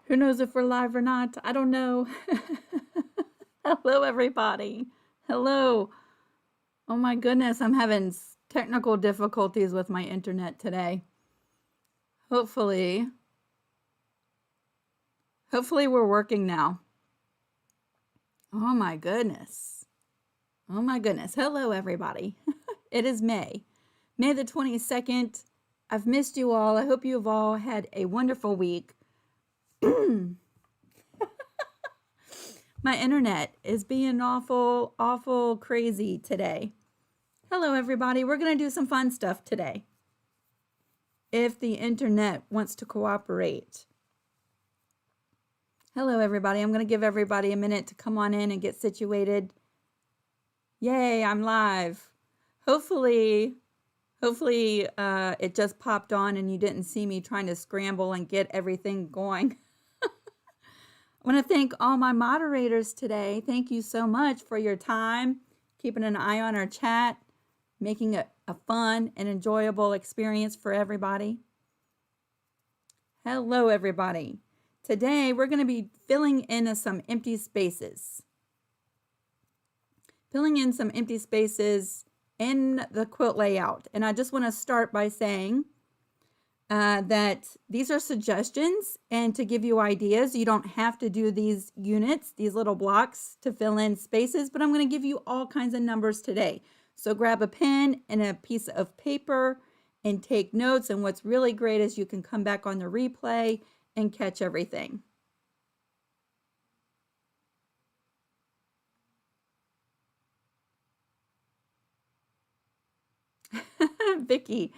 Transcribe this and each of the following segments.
Who knows if we're live or not? I don't know. Hello, everybody. Hello. Oh my goodness, I'm having technical difficulties with my internet today. Hopefully we're working now. Oh my goodness. Oh my goodness. Hello, everybody. It is May the 22nd. I've missed you all. I hope you've all had a wonderful week. My internet is being awful crazy today. Hello, everybody. We're going to do some fun stuff today, if the internet wants to cooperate. Hello, everybody. I'm going to give everybody a minute to come on in and get situated. Yay, I'm live. Hopefully it just popped on and you didn't see me trying to scramble and get everything going. I want to thank all my moderators today. Thank you so much for your time, keeping an eye on our chat, making it a fun and enjoyable experience for everybody. Hello, everybody. Today, we're going to be filling in some empty spaces. Filling in some empty spaces in the quilt layout. And I just want to start by saying that these are suggestions and to give you ideas. You don't have to do these units, these little blocks to fill in spaces, but I'm going to give you all kinds of numbers today. So grab a pen and a piece of paper and take notes. And what's really great is you can come back on the replay and catch everything. Vicki,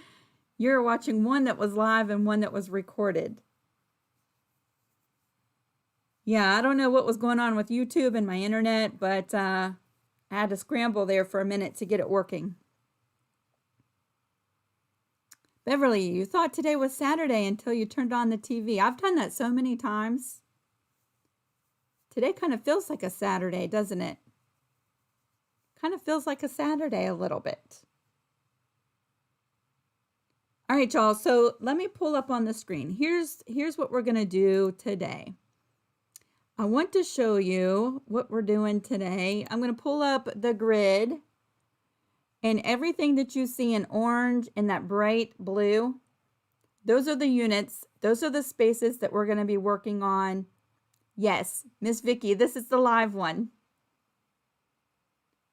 you're watching one that was live and one that was recorded. Yeah, I don't know what was going on with YouTube and my internet, but I had to scramble there for a minute to get it working. Beverly, you thought today was Saturday until you turned on the TV. I've done that so many times. Today kind of feels like a Saturday, doesn't it? Kind of feels like a Saturday a little bit. All right, y'all, so let me pull up on the screen. Here's what we're going to do today. I want to show you what we're doing today. I'm going to pull up the grid, and everything that you see in orange and that bright blue, those are the units. Those are the spaces that we're going to be working on. Yes, Miss Vicki, this is the live one.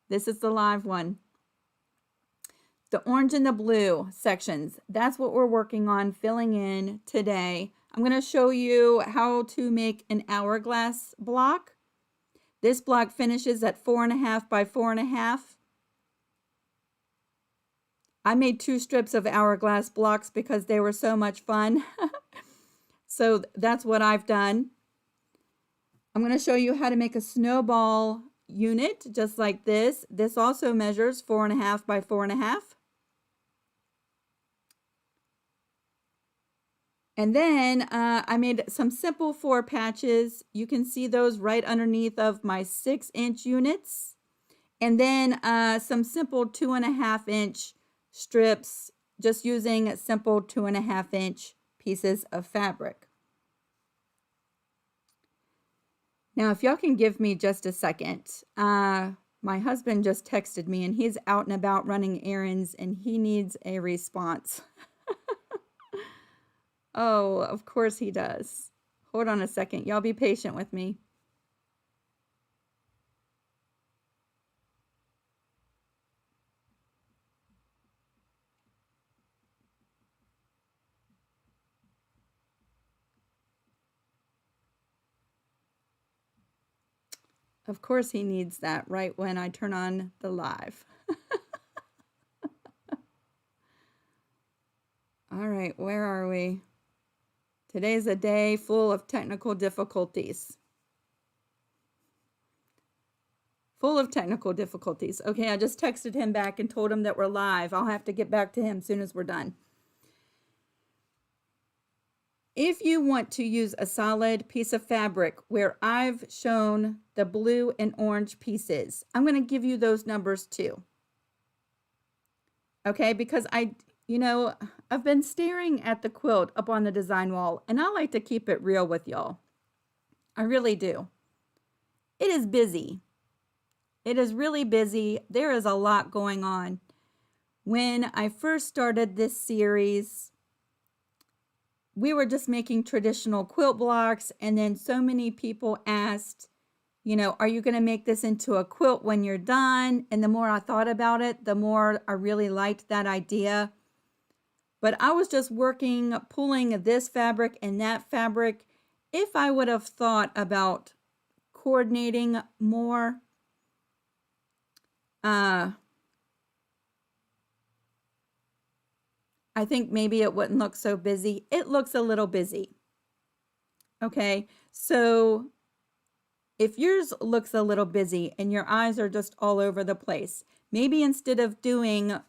This is the live one. The orange and the blue sections, that's what we're working on filling in today. I'm going to show you how to make an hourglass block. This block finishes at 4.5 by 4.5. I made 2 strips of hourglass blocks because they were so much fun. So that's what I've done. I'm going to show you how to make a snowball unit just like this. This also measures 4.5 by 4.5. And then I made some simple 4 patches. You can see those right underneath of my 6-inch units. And then some simple 2.5-inch strips, just using simple 2.5-inch pieces of fabric. Now, if y'all can give me just a second, my husband just texted me and he's out and about running errands and he needs a response. Oh, of course he does. Hold on a second. Y'all be patient with me. Of course he needs that right when I turn on the live. All right, where are we? Today's a day full of technical difficulties. Full of technical difficulties. Okay, I just texted him back and told him that we're live. I'll have to get back to him as soon as we're done. If you want to use a solid piece of fabric where I've shown the blue and orange pieces, I'm going to give you those numbers too. Okay, because I've been staring at the quilt up on the design wall and I like to keep it real with y'all. I really do. It is busy. It is really busy. There is a lot going on. When I first started this series, we were just making traditional quilt blocks, and then so many people asked, you know, are you going to make this into a quilt when you're done? And the more I thought about it, the more I really liked that idea. But I was just pulling this fabric and that fabric. If I would have thought about coordinating more, I think maybe it wouldn't look so busy. It looks a little busy. Okay, so if yours looks a little busy and your eyes are just all over the place, maybe instead of doing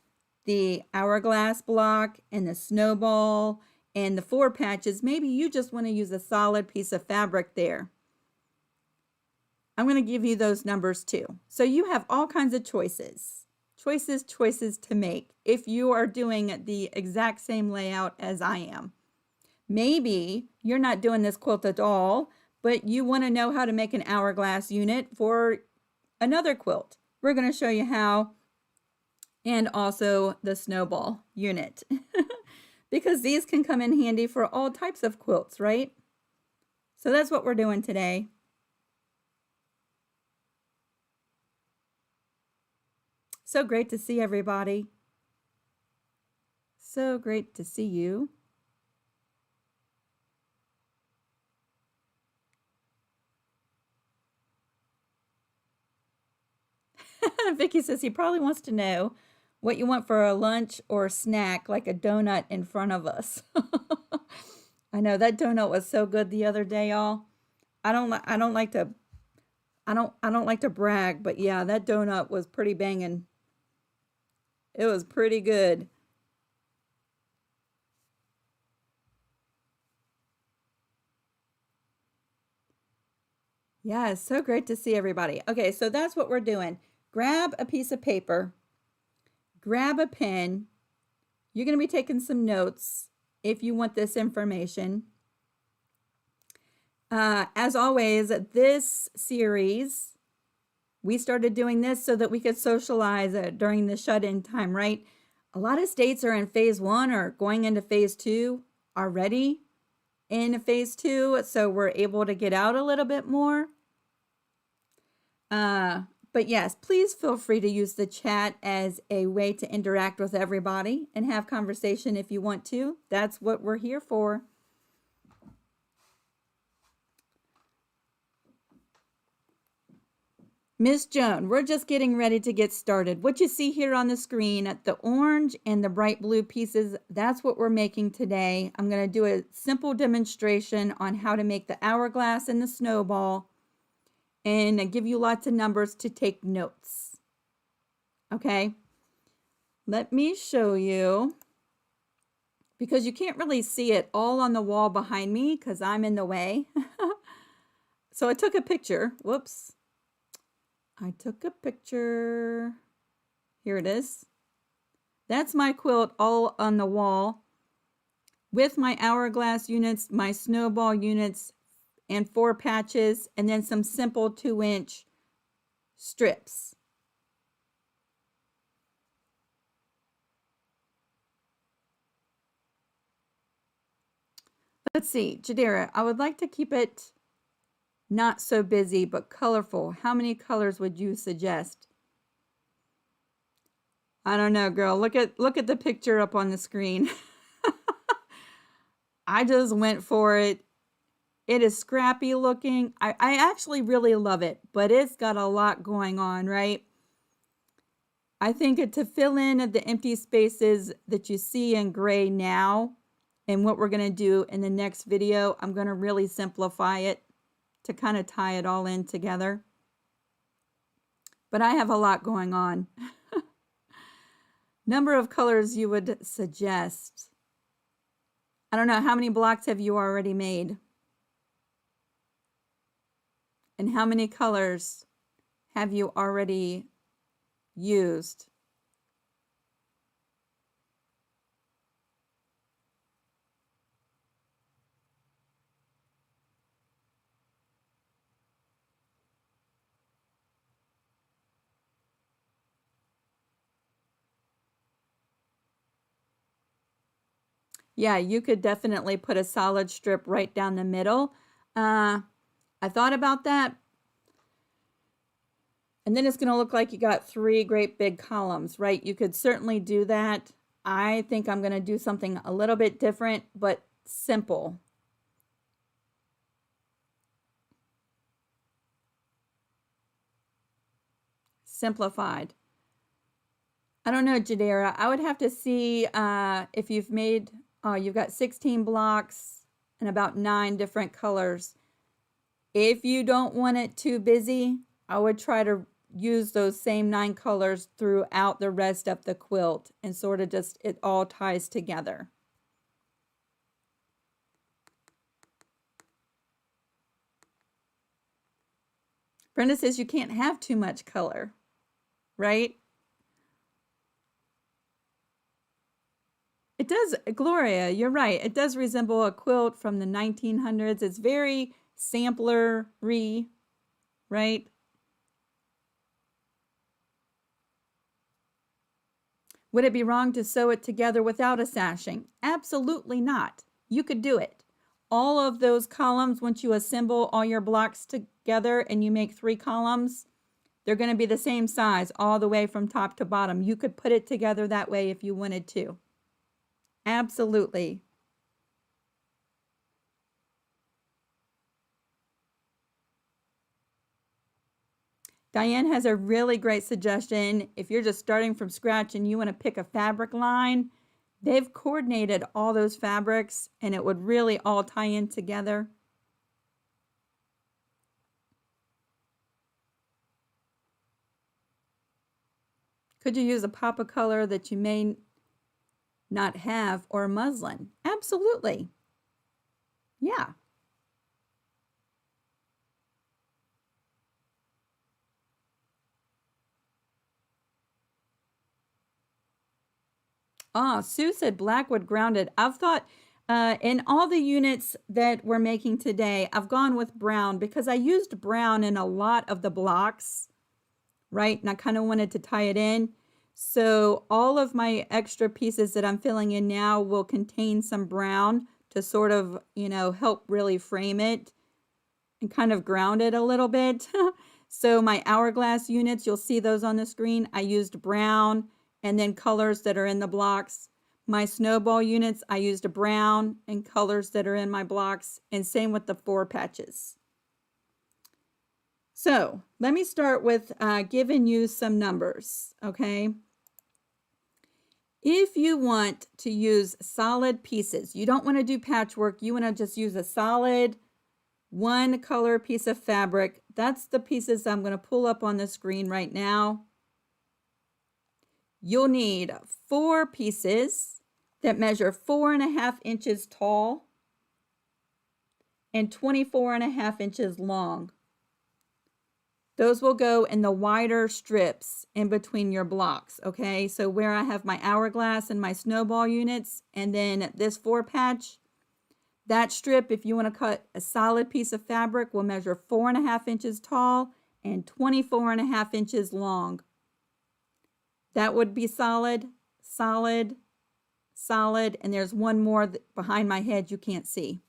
the hourglass block and the snowball and the 4 patches, maybe you just want to use a solid piece of fabric there. I'm going to give you those numbers too. So you have all kinds of choices to make if you are doing the exact same layout as I am. Maybe you're not doing this quilt at all, but you want to know how to make an hourglass unit for another quilt. We're going to show you how, and also the snowball unit because these can come in handy for all types of quilts, right? So that's what we're doing today. So great to see everybody. So great to see you. Vicky says he probably wants to know what you want for a lunch or snack, like a donut in front of us. I know that donut was so good the other day, y'all. I don't like to brag, but yeah, that donut was pretty banging. It was pretty good. Yeah, it's so great to see everybody. Okay, so that's what we're doing. Grab a piece of paper, grab a pen. You're going to be taking some notes if you want this information. As always, this series, we started doing this so that we could socialize during the shut-in time, right? A lot of states are in phase 1 or going into phase 2 already in phase 2, so we're able to get out a little bit more. But yes, please feel free to use the chat as a way to interact with everybody and have conversation if you want to. That's what we're here for. Miss Joan, we're just getting ready to get started. What you see here on the screen, the orange and the bright blue pieces, that's what we're making today. I'm going to do a simple demonstration on how to make the hourglass and the snowball and give you lots of numbers to take notes. Okay, let me show you, because you can't really see it all on the wall behind me because I'm in the way. So I took a picture. Whoops. I took a picture. Here it is. That's my quilt all on the wall with my hourglass units, my snowball units, and 4 patches, and then some simple 2-inch strips. Let's see, Jadira, I would like to keep it not so busy, but colorful. How many colors would you suggest? I don't know, girl. Look at the picture up on the screen. I just went for it. It is scrappy looking. I actually really love it, but it's got a lot going on, right? I think to fill in the empty spaces that you see in gray now, and what we're going to do in the next video, I'm going to really simplify it to kind of tie it all in together. But I have a lot going on. Number of colors you would suggest. I don't know, how many blocks have you already made? And how many colors have you already used? Yeah, you could definitely put a solid strip right down the middle. I thought about that, and then it's going to look like you got three great big columns, right? You could certainly do that. I think I'm going to do something a little bit different, but simple. Simplified. I don't know, Jadera. I would have to see if you've made, you've got 16 blocks and about 9 different colors. If you don't want it too busy, I would try to use those same 9 colors throughout the rest of the quilt and sort of just, it all ties together. Brenda says you can't have too much color, right? It does, Gloria, you're right. It does resemble a quilt from the 1900s. It's very sampler-y, right? Would it be wrong to sew it together without a sashing? Absolutely not. You could do it. All of those columns, once you assemble all your blocks together and you make 3 columns, they're going to be the same size all the way from top to bottom. You could put it together that way if you wanted to. Absolutely. Diane has a really great suggestion. If you're just starting from scratch and you want to pick a fabric line, they've coordinated all those fabrics and it would really all tie in together. Could you use a pop of color that you may not have or muslin? Absolutely. Yeah. Ah, Sue said Blackwood grounded. I've thought in all the units that we're making today, I've gone with brown because I used brown in a lot of the blocks, right? And I kind of wanted to tie it in. So all of my extra pieces that I'm filling in now will contain some brown to sort of, you know, help really frame it and kind of ground it a little bit. So my hourglass units, you'll see those on the screen. I used brown and then colors that are in the blocks. My snowball units, I used a brown and colors that are in my blocks, and same with the 4 patches. So let me start with giving you some numbers, okay? If you want to use solid pieces, you don't want to do patchwork, you want to just use a solid 1 color piece of fabric. That's the pieces I'm going to pull up on the screen right now. You'll need 4 pieces that measure 4.5 inches tall and 24.5 inches long. Those will go in the wider strips in between your blocks, okay? So where I have my hourglass and my snowball units, and then this 4 patch, that strip, if you want to cut a solid piece of fabric, will measure 4.5 inches tall and 24.5 inches long. That would be solid, solid, solid, and there's one more behind my head you can't see.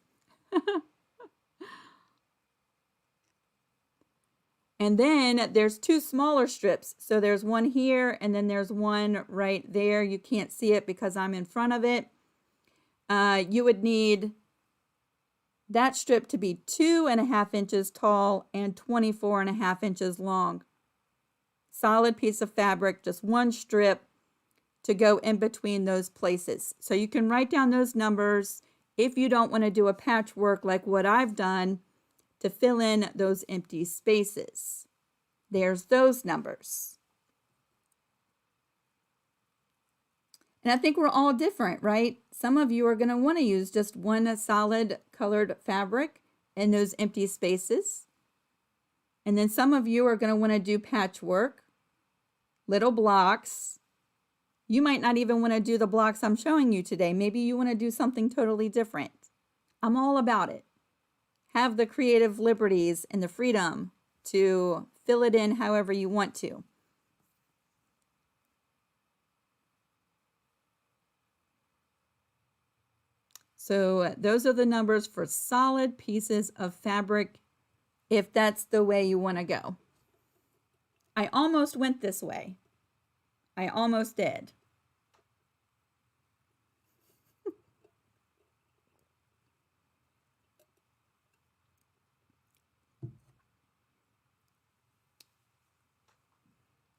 And then there's 2 smaller strips. So there's one here and then there's one right there. You can't see it because I'm in front of it. You would need that strip to be 2.5 inches tall and 24.5 inches long. Solid piece of fabric, just 1 strip to go in between those places. So you can write down those numbers if you don't want to do a patchwork like what I've done to fill in those empty spaces. There's those numbers. And I think we're all different, right? Some of you are going to want to use just 1 solid colored fabric in those empty spaces. And then some of you are going to want to do patchwork, little blocks. You might not even want to do the blocks I'm showing you today. Maybe you want to do something totally different. I'm all about it. Have the creative liberties and the freedom to fill it in however you want to. So those are the numbers for solid pieces of fabric, if that's the way you want to go. I almost went this way. I almost did.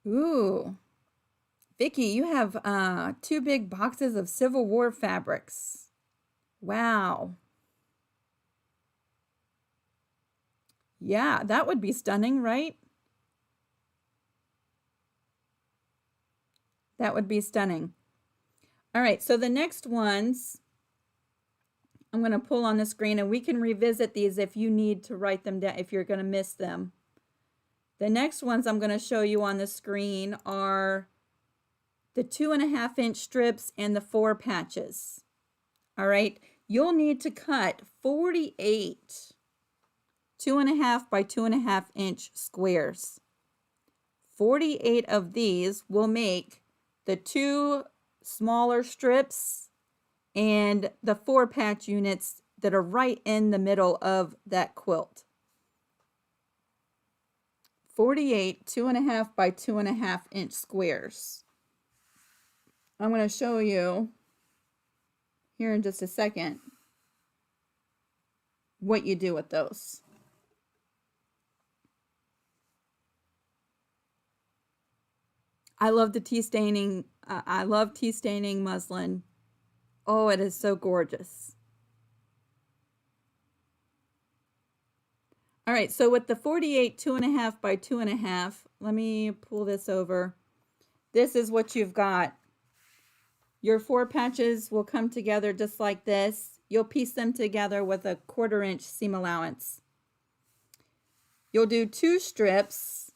Ooh. Vicky, you have 2 big boxes of Civil War fabrics. Wow. Yeah, that would be stunning, right? That would be stunning. All right, so the next ones, I'm going to pull on the screen and we can revisit these if you need to write them down, if you're going to miss them. The next ones I'm going to show you on the screen are the 2.5-inch strips and the 4 patches. All right, you'll need to cut 48 2.5 by 2.5 inch squares. 48 of these will make the 2 smaller strips and the 4 patch units that are right in the middle of that quilt. 48 2.5 by 2.5 inch squares. I'm going to show you here in just a second what you do with those. I love the tea staining. I love tea staining muslin. Oh, it is so gorgeous. All right, so with the 48 2.5 by 2.5, let me pull this over. This is what you've got. Your 4 patches will come together just like this. You'll piece them together with a 1/4 inch seam allowance. You'll do 2 strips.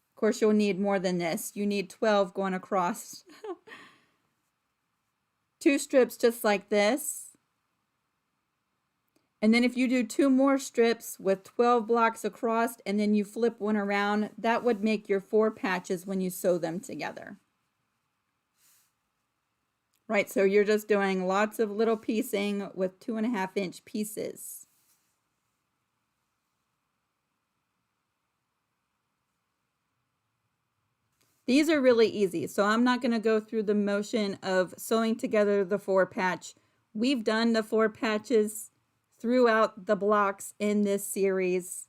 Of course, you'll need more than this. You need 12 going across. 2 strips just like this. And then if you do 2 more strips with 12 blocks across and then you flip one around, that would make your 4 patches when you sew them together. Right, so you're just doing lots of little piecing with 2.5 inch pieces. These are really easy, so I'm not going to go through the motion of sewing together the 4 patch. We've done the 4 patches throughout the blocks in this series.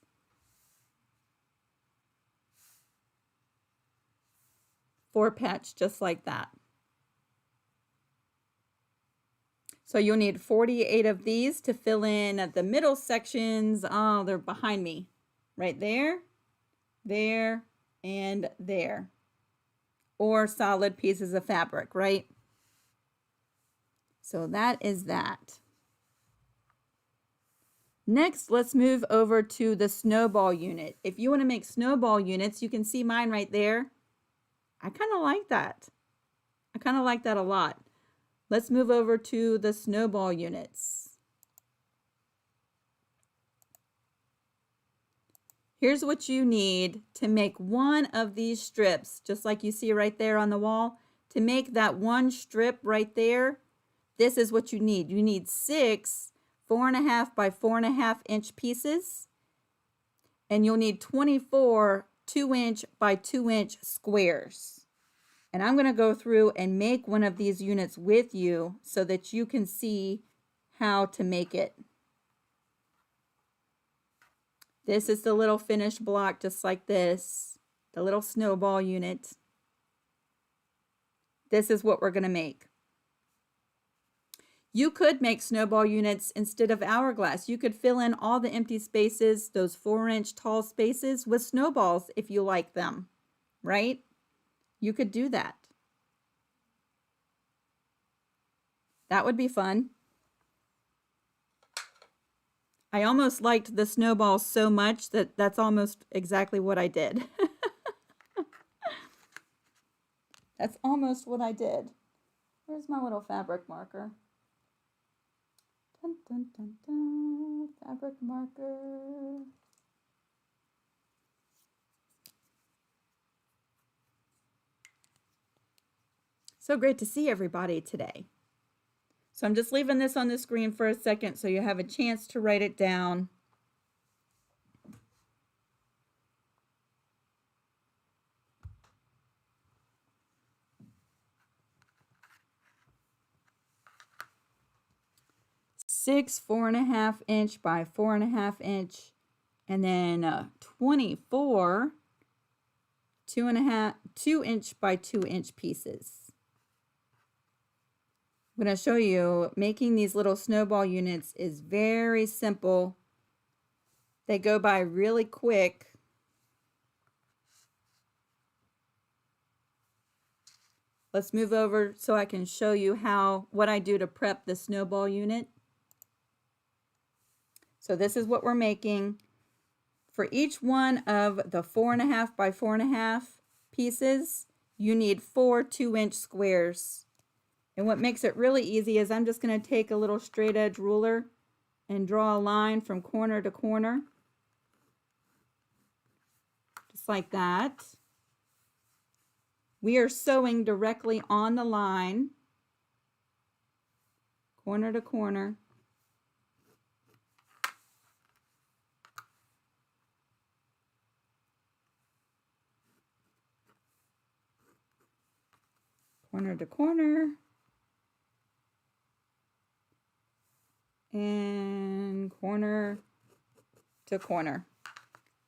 Four patch just like that. So you'll need 48 of these to fill in the middle sections. Oh, they're behind me. Right there, there, and there. Or solid pieces of fabric, right? So that is that. Next, let's move over to the snowball unit. If you want to make snowball units, you can see mine right there. I kind of like that. I kind of like that a lot. Let's move over to the snowball units. Here's what you need to make one of these strips, just like you see right there on the wall. To make that one strip right there, this is what you need. You need 6 4.5 by 4.5 inch pieces, and you'll need 24 2-inch by 2-inch squares. And I'm going to go through and make one of these units with you so that you can see how to make it. This is the little finished block just like this, the little snowball unit. This is what we're going to make. You could make snowball units instead of hourglass. You could fill in all the empty spaces, those 4-inch tall spaces, with snowballs if you like them, right? You could do that. That would be fun. I almost liked the snowballs so much that that's almost exactly what I did. That's almost what I did. Where's my little fabric marker? Dun, dun, dun, dun. Fabric marker. So great to see everybody today. So I'm just leaving this on the screen for a second so you have a chance to write it down. Six 4.5-inch by 4.5-inch, and then 24 2-inch by 2-inch pieces. I'm going to show you making these little snowball units is very simple. They go by really quick. Let's move over so I can show you what I do to prep the snowball unit. So this is what we're making. For each one of the 4.5 by 4.5 pieces, you need 4 2-inch squares. And what makes it really easy is I'm just going to take a little straight edge ruler and draw a line from corner to corner. Just like that. We are sewing directly on the line, corner to corner. Corner to corner. And corner to corner.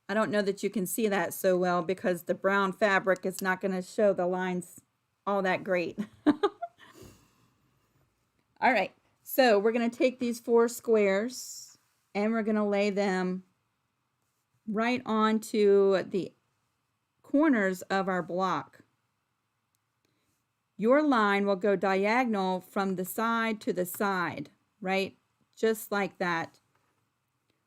I don't know that you can see that so well because the brown fabric is not going to show the lines all that great. All right, so we're going to take these 4 squares and we're going to lay them right onto the corners of our block. Your line will go diagonal from the side to the side, right? Just like that.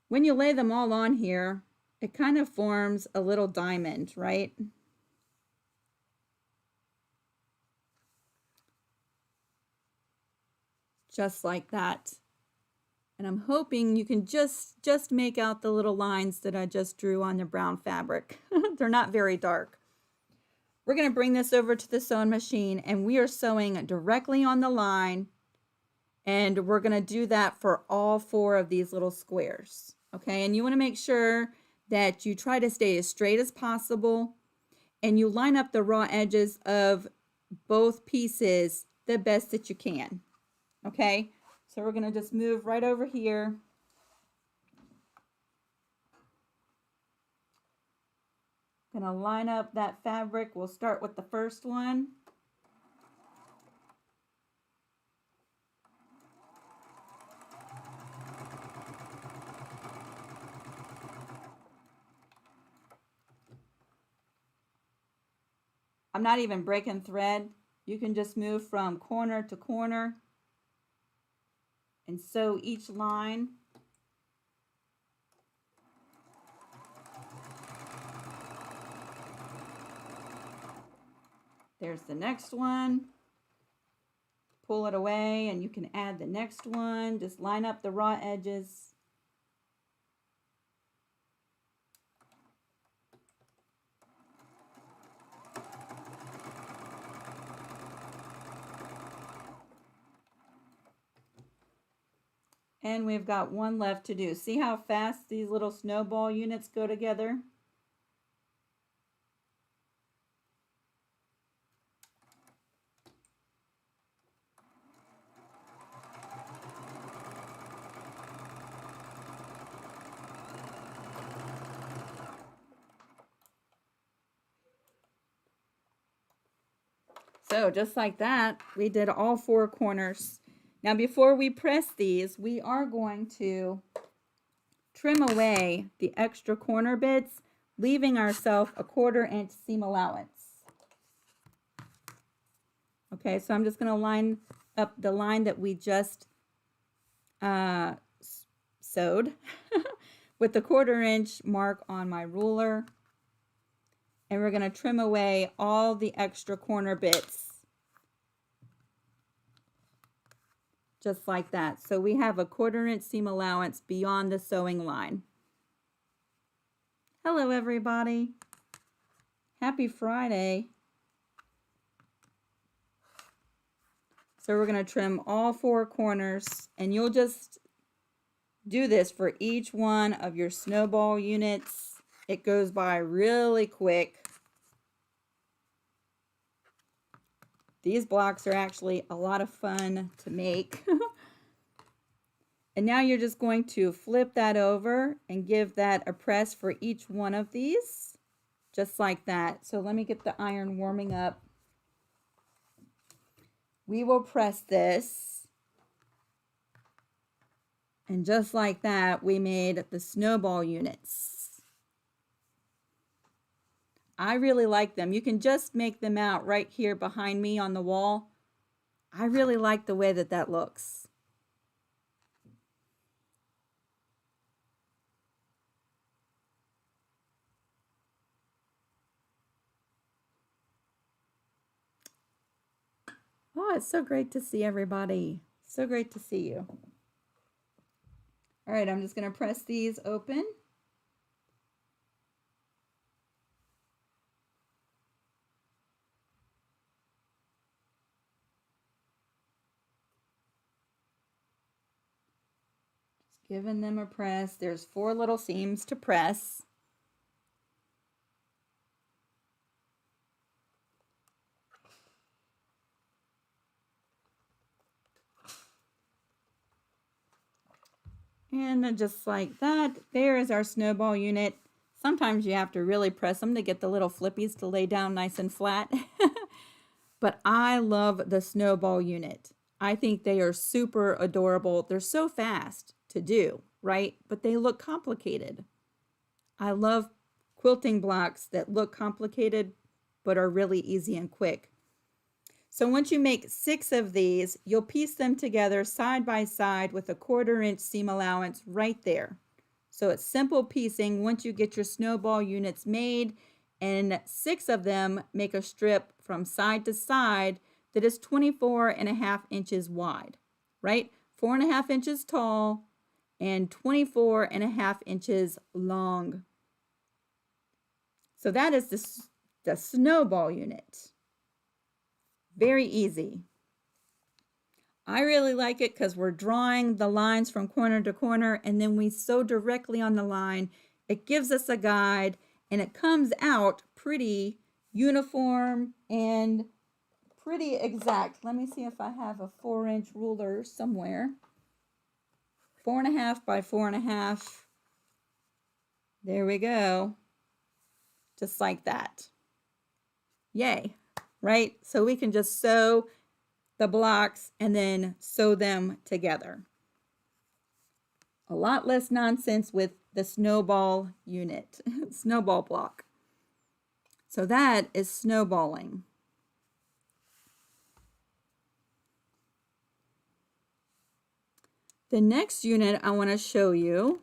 When you lay them all on here, it kind of forms a little diamond, right? Just like that. And I'm hoping you can just make out the little lines that I just drew on the brown fabric. They're not very dark. We're going to bring this over to the sewing machine and we are sewing directly on the line. And we're going to do that for all 4 of these little squares. Okay, and you want to make sure that you try to stay as straight as possible and you line up the raw edges of both pieces the best that you can. Okay, so we're going to just move right over here. Going to line up that fabric. We'll start with the first one. I'm not even breaking thread. You can just move from corner to corner and sew each line. There's the next one. Pull it away and you can add the next one. Just line up the raw edges. And we've got one left to do. See how fast these little snowball units go together? So just like that, we did all 4 corners. Now before we press these, we are going to trim away the extra corner bits, leaving ourselves a 1/4 inch seam allowance. Okay, so I'm just going to line up the line that we just sewed with the 1/4 inch mark on my ruler. And we're going to trim away all the extra corner bits. Just like that. So we have a 1/4 inch seam allowance beyond the sewing line. Hello everybody. Happy Friday. So we're going to trim all 4 corners, and you'll just do this for each one of your snowball units. It goes by really quick. These blocks are actually a lot of fun to make. And now you're just going to flip that over and give that a press for each one of these, just like that. So let me get the iron warming up. We will press this, and just like that, we made the snowball units. I really like them. You can just make them out right here behind me on the wall. I really like the way that that looks. Oh, it's so great to see everybody. So great to see you. All right, I'm just going to press these open. Just giving them a press. There's 4 little seams to press. And then just like that, there is our snowball unit. Sometimes you have to really press them to get the little flippies to lay down nice and flat. But I love the snowball unit. I think they are super adorable. They're so fast to do, right? But they look complicated. I love quilting blocks that look complicated but are really easy and quick. So once you make 6 of these, you'll piece them together side by side with a 1/4 inch seam allowance right there. So it's simple piecing once you get your snowball units made, and 6 of them make a strip from side to side that is 24.5 inches wide, right? 4.5 inches tall and 24.5 inches long. So that is the snowball unit. Very easy. I really like it because we're drawing the lines from corner to corner, and then we sew directly on the line. It gives us a guide, and it comes out pretty uniform and pretty exact. Let me see if I have a 4-inch ruler somewhere. 4.5 by 4.5. There we go. Just like that. Yay. Right? So we can just sew the blocks and then sew them together. A lot less nonsense with the snowball unit, snowball block. So that is snowballing. The next unit I want to show you,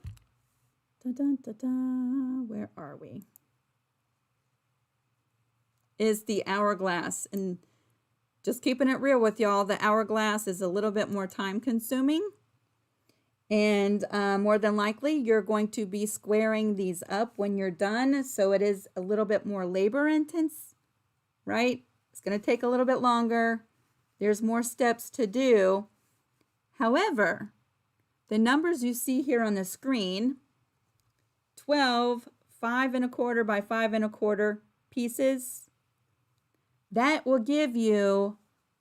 where are we? Is the hourglass. And just keeping it real with y'all, the hourglass is a little bit more time consuming, and more than likely you're going to be squaring these up when you're done, so it is a little bit more labor intense, right? It's going to take a little bit longer. There's more steps to do. However, the numbers you see here on the screen, 12 5.25 by 5.25 pieces, that will give you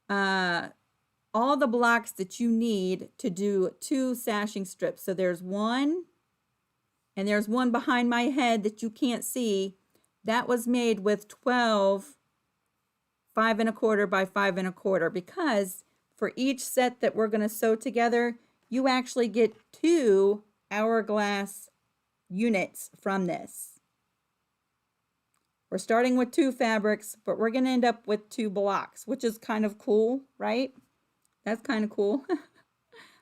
all the blocks that you need to do 2 sashing strips. So there's one, and there's one behind my head that you can't see. That was made with 12 5.25 by 5.25, because for each set that we're going to sew together, you actually get 2 hourglass units from this. We're starting with 2 fabrics, but we're going to end up with 2 blocks, which is kind of cool, right? That's kind of cool. I'm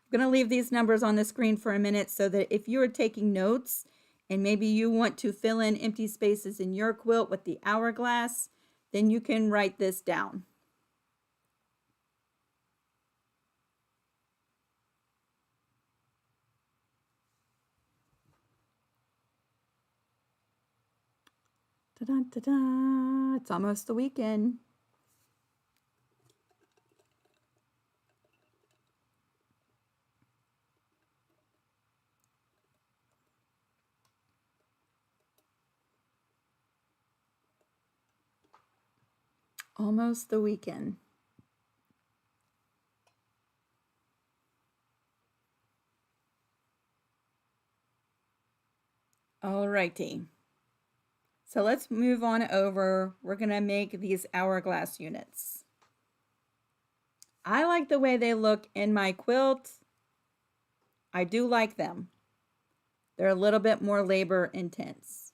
going to leave these numbers on the screen for a minute so that if you are taking notes and maybe you want to fill in empty spaces in your quilt with the hourglass, then you can write this down. Ta-da, ta-da. It's almost the weekend. Almost the weekend. Alrighty. So let's move on over. We're going to make these hourglass units. I like the way they look in my quilt. I do like them. They're a little bit more labor intense.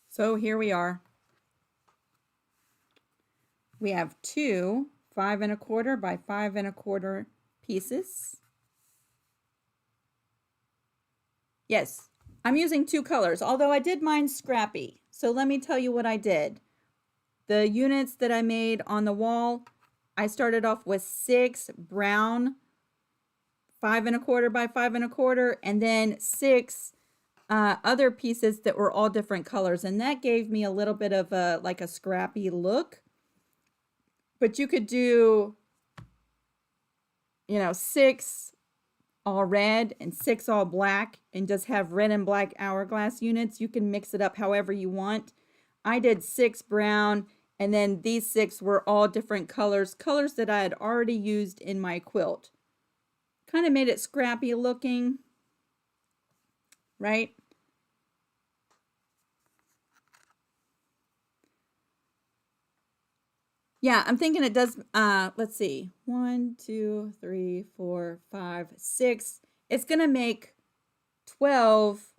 So here we are. We have two 5 1/4 by 5 1/4 pieces. Yes, I'm using two colors, although I did mine scrappy. So let me tell you what I did. The units that I made on the wall, I started off with 6 brown 5 1/4 by 5 1/4, and then 6 other pieces that were all different colors, and that gave me a little bit of a like a scrappy look. But you could do, you know, 6 all red and 6 all black and just have red and black hourglass units. You can mix it up however you want. I did 6 brown, and then these 6 were all different colors that I had already used in my quilt. Kind of made it scrappy looking, right? Yeah, I'm thinking it does, let's see, 1, 2, 3, 4, 5, 6. It's going to make 12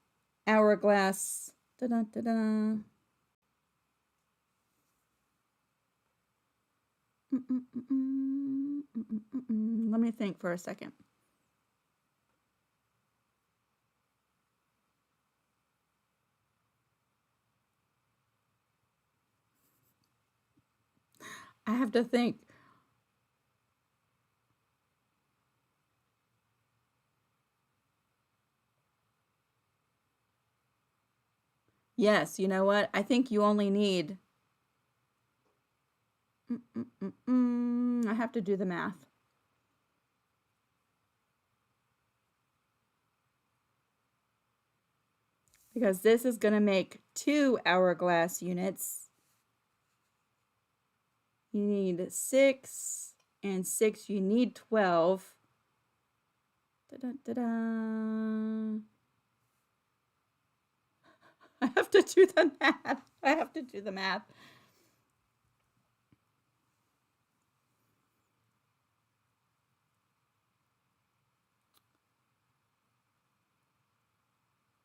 hourglass. Da-da-da-da. Let me think for a second. I have to think. Yes, you know what? I think you only need. I have to do the math. Because this is going to make 2 hourglass units. You need 6 and 6. You need 12. Da-da-da-da. I have to do the math. I have to do the math.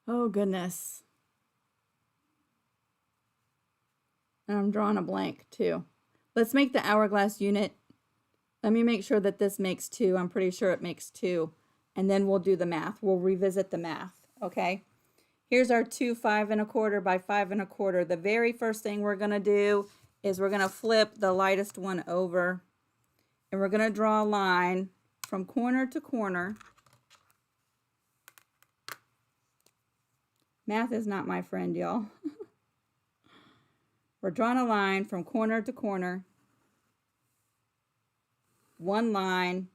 Oh, goodness. And I'm drawing a blank, too. Let's make the hourglass unit. Let me make sure that this makes 2. I'm pretty sure it makes 2. And then we'll do the math. We'll revisit the math, okay? Here's our 2 5 1/4 by 5 1/4. The very first thing we're going to do is we're going to flip the lightest one over. And we're going to draw a line from corner to corner. Math is not my friend, y'all. We're drawing a line from corner to corner. One line.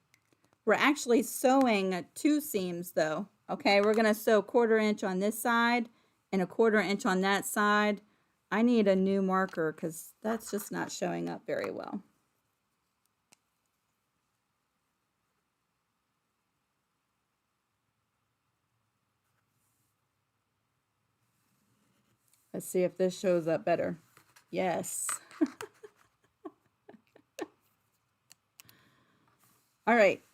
We're actually sewing 2 seams though. Okay, we're going to sew 1/4 inch on this side and a 1/4 inch on that side. I need a new marker because that's just not showing up very well. Let's see if this shows up better. Yes. All right.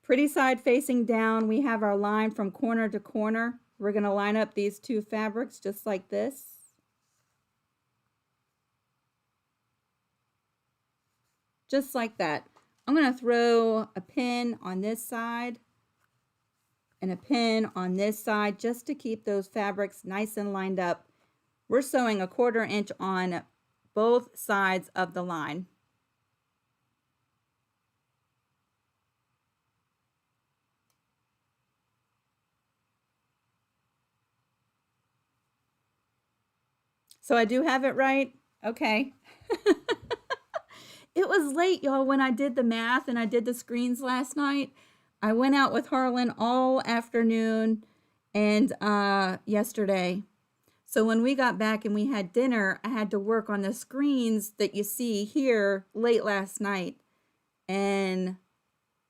Pretty side facing down, we have our line from corner to corner. We're going to line up these 2 fabrics just like this. Just like that. I'm going to throw a pin on this side and a pin on this side just to keep those fabrics nice and lined up. We're sewing a 1/4 inch on both sides of the line. So I do have it right? Okay. It was late, y'all, when I did the math and I did the screens last night. I went out with Harlan all afternoon and yesterday. So when we got back and we had dinner, I had to work on the screens that you see here late last night. And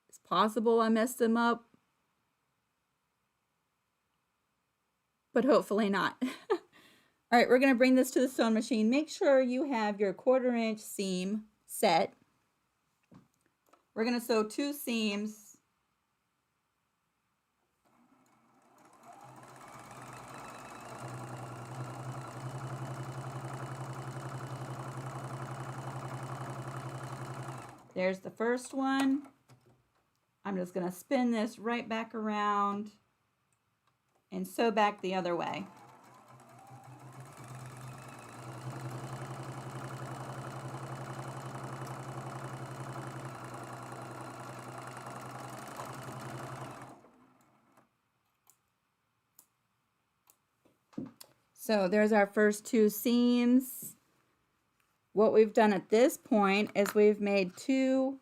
it's possible I messed them up, but hopefully not. All right, we're going to bring this to the sewing machine. Make sure you have your 1/4 inch seam set. We're going to sew 2 seams. There's the first one. I'm just going to spin this right back around and sew back the other way. So there's our first 2 seams. What we've done at this point is we've made 2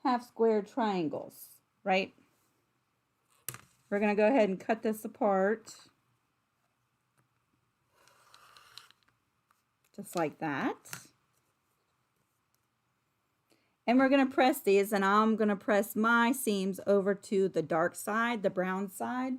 half square triangles, right? We're going to go ahead and cut this apart. Just like that. And we're going to press these, and I'm going to press my seams over to the dark side, the brown side.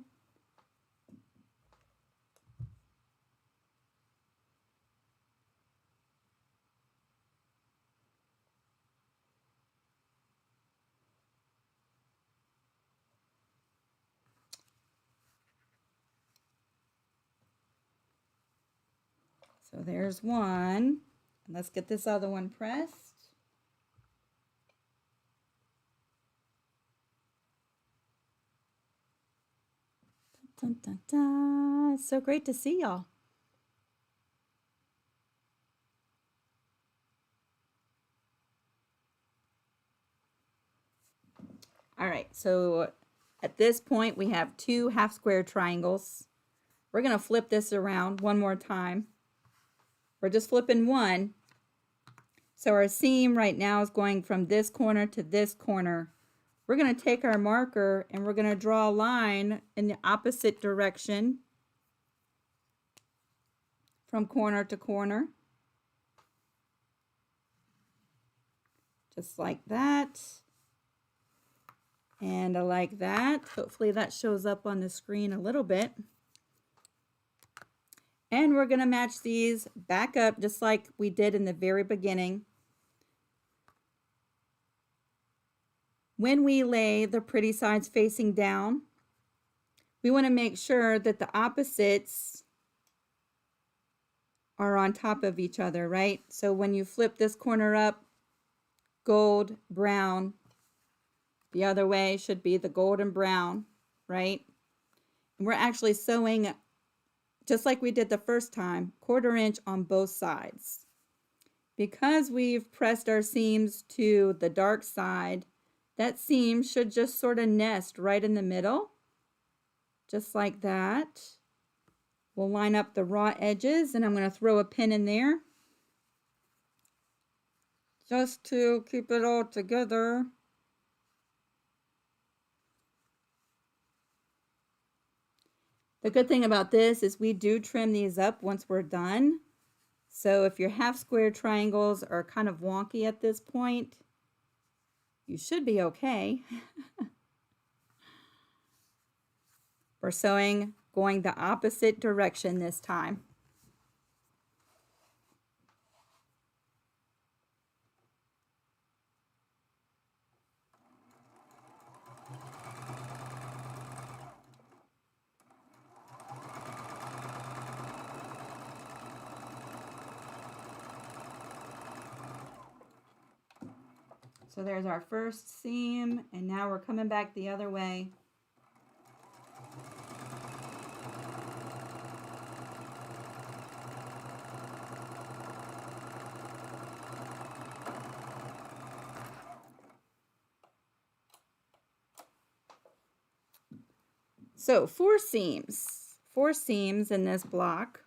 So there's one. Let's get this other one pressed. Dun, dun, dun. It's so great to see y'all. All right, so at this point we have 2 half square triangles. We're going to flip this around one more time. We're just flipping one. So our seam right now is going from this corner to this corner. We're going to take our marker and we're going to draw a line in the opposite direction from corner to corner. Just like that. And like that. Hopefully that shows up on the screen a little bit. And we're going to match these back up just like we did in the very beginning. When we lay the pretty sides facing down, we want to make sure that the opposites are on top of each other, right? So when you flip this corner up, gold, brown, the other way should be the gold and brown, right? And we're actually sewing just like we did the first time, 1/4 inch on both sides. Because we've pressed our seams to the dark side, that seam should just sort of nest right in the middle, just like that. We'll line up the raw edges, and I'm going to throw a pin in there just to keep it all together. The good thing about this is we do trim these up once we're done. So if your half square triangles are kind of wonky at this point, you should be okay. We're sewing going the opposite direction this time. So there's our first seam, and now we're coming back the other way. So 4 seams in this block.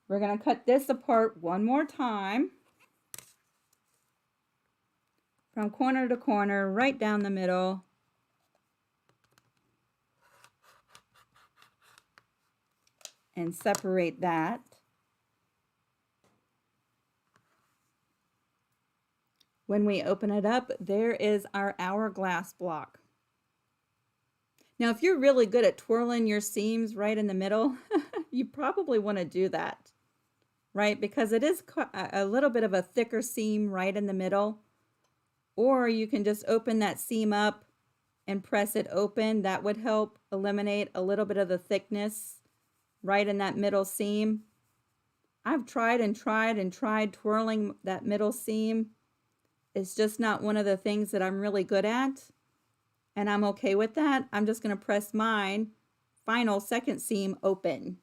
We're going to cut this apart one more time. From corner to corner, right down the middle. and separate that. When we open it up, there is our hourglass block. Now, if you're really good at twirling your seams right in the middle, you probably want to do that, right? Because it is a little bit of a thicker seam right in the middle. Or you can just open that seam up and press it open. That would help eliminate a little bit of the thickness right in that middle seam. I've tried and tried and tried twirling that middle seam. It's just not one of the things that I'm really good at, and I'm okay with that. I'm just going to press mine final second seam open.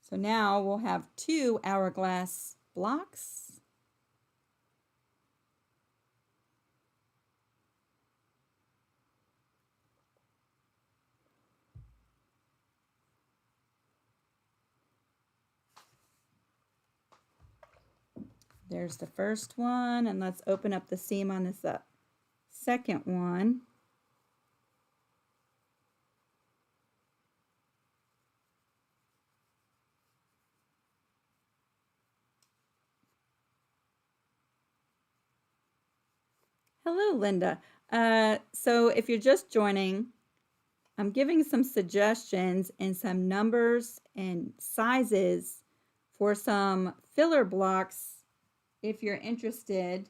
So now we'll have 2 hourglass blocks. There's the first one, and let's open up the seam on this second one. Hello, Linda. So if you're just joining, I'm giving some suggestions and some numbers and sizes for some filler blocks if you're interested.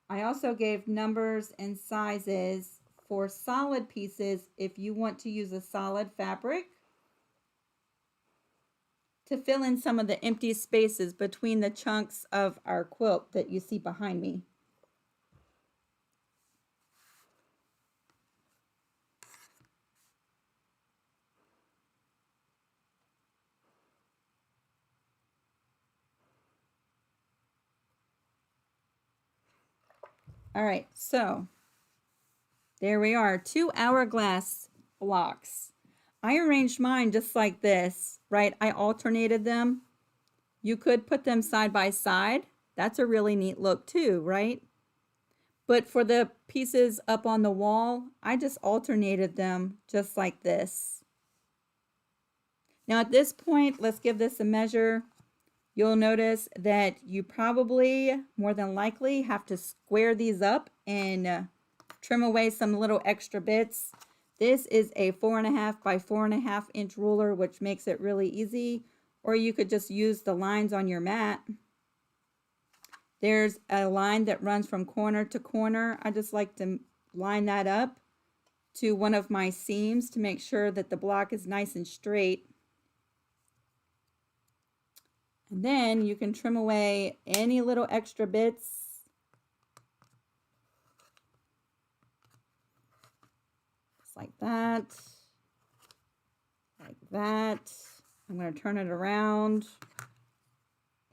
I also gave numbers and sizes for solid pieces if you want to use a solid fabric to fill in some of the empty spaces between the chunks of our quilt that you see behind me. All right, so there we are, 2 hourglass blocks. I arranged mine just like this, right? I alternated them. You could put them side by side. That's a really neat look too, right? But for the pieces up on the wall, I just alternated them just like this. Now at this point, let's give this a measure. You'll notice that you probably, more than likely, have to square these up and trim away some little extra bits. This is a 4.5 by 4.5 inch ruler, which makes it really easy. Or you could just use the lines on your mat. There's a line that runs from corner to corner. I just like to line that up to one of my seams to make sure that the block is nice and straight. And then you can trim away any little extra bits. Just like that. Like that. I'm going to turn it around.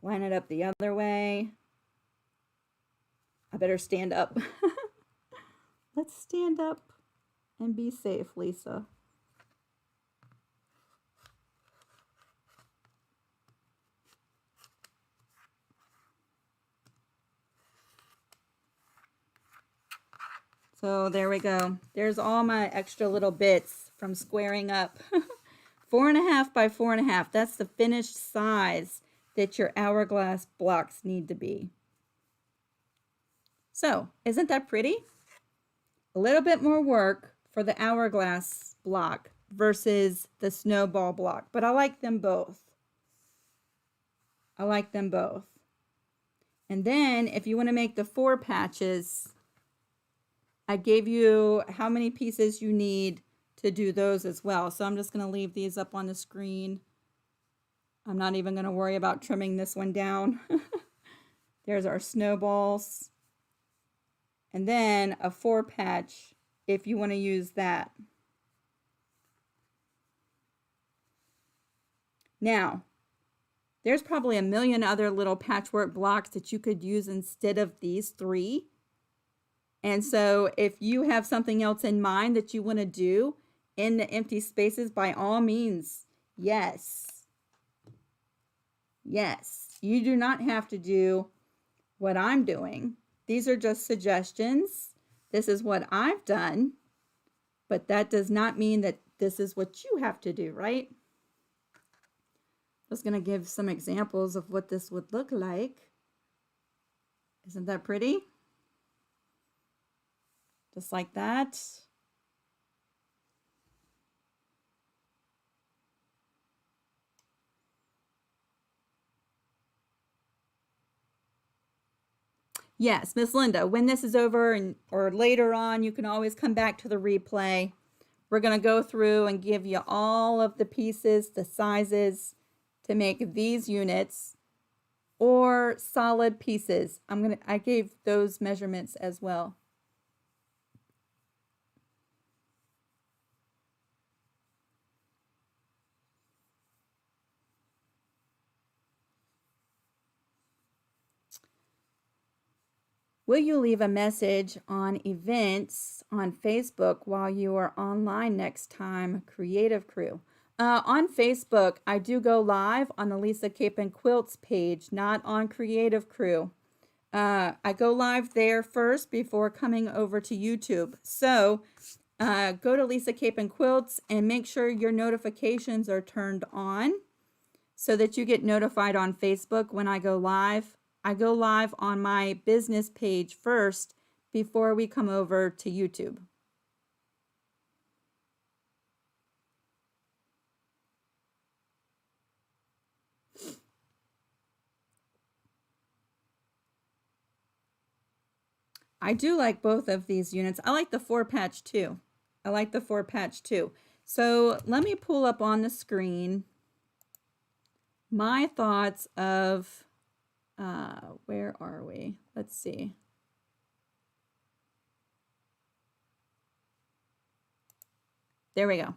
Line it up the other way. I better stand up. Let's stand up and be safe, Lisa. So there we go. There's all my extra little bits from squaring up. 4.5 by 4.5. That's the finished size that your hourglass blocks need to be. So, isn't that pretty? A little bit more work for the hourglass block versus the snowball block, but I like them both. I like them both. And then if you want to make the 4 patches, I gave you how many pieces you need to do those as well. So I'm just going to leave these up on the screen. I'm not even going to worry about trimming this one down. There's our snowballs. And then a 4 patch if you want to use that. Now, there's probably a million other little patchwork blocks that you could use instead of these 3. And so if you have something else in mind that you want to do in the empty spaces, by all means, yes. Yes, you do not have to do what I'm doing. these are just suggestions. This is what I've done, but that does not mean that this is what you have to do, right? I was going to give some examples of what this would look like. Isn't that pretty? Just like that. Yes, Miss Linda, when this is over or later on, you can always come back to the replay. We're going to go through and give you all of the pieces, the sizes to make these units or solid pieces. I gave those measurements as well. Will you leave a message on events on Facebook while you are online next time, Creative Crew? On Facebook, I do go live on the Lisa Cape and Quilts page, not on Creative Crew. I go live there first before coming over to YouTube. So go to Lisa Cape and Quilts and make sure your notifications are turned on so that you get notified on Facebook when I go live. I go live on my business page first before we come over to YouTube. I do like both of these units. I like the 4-patch too. I like the 4-patch too. So let me pull up on the screen my thoughts of where are we? Let's see. There we go. All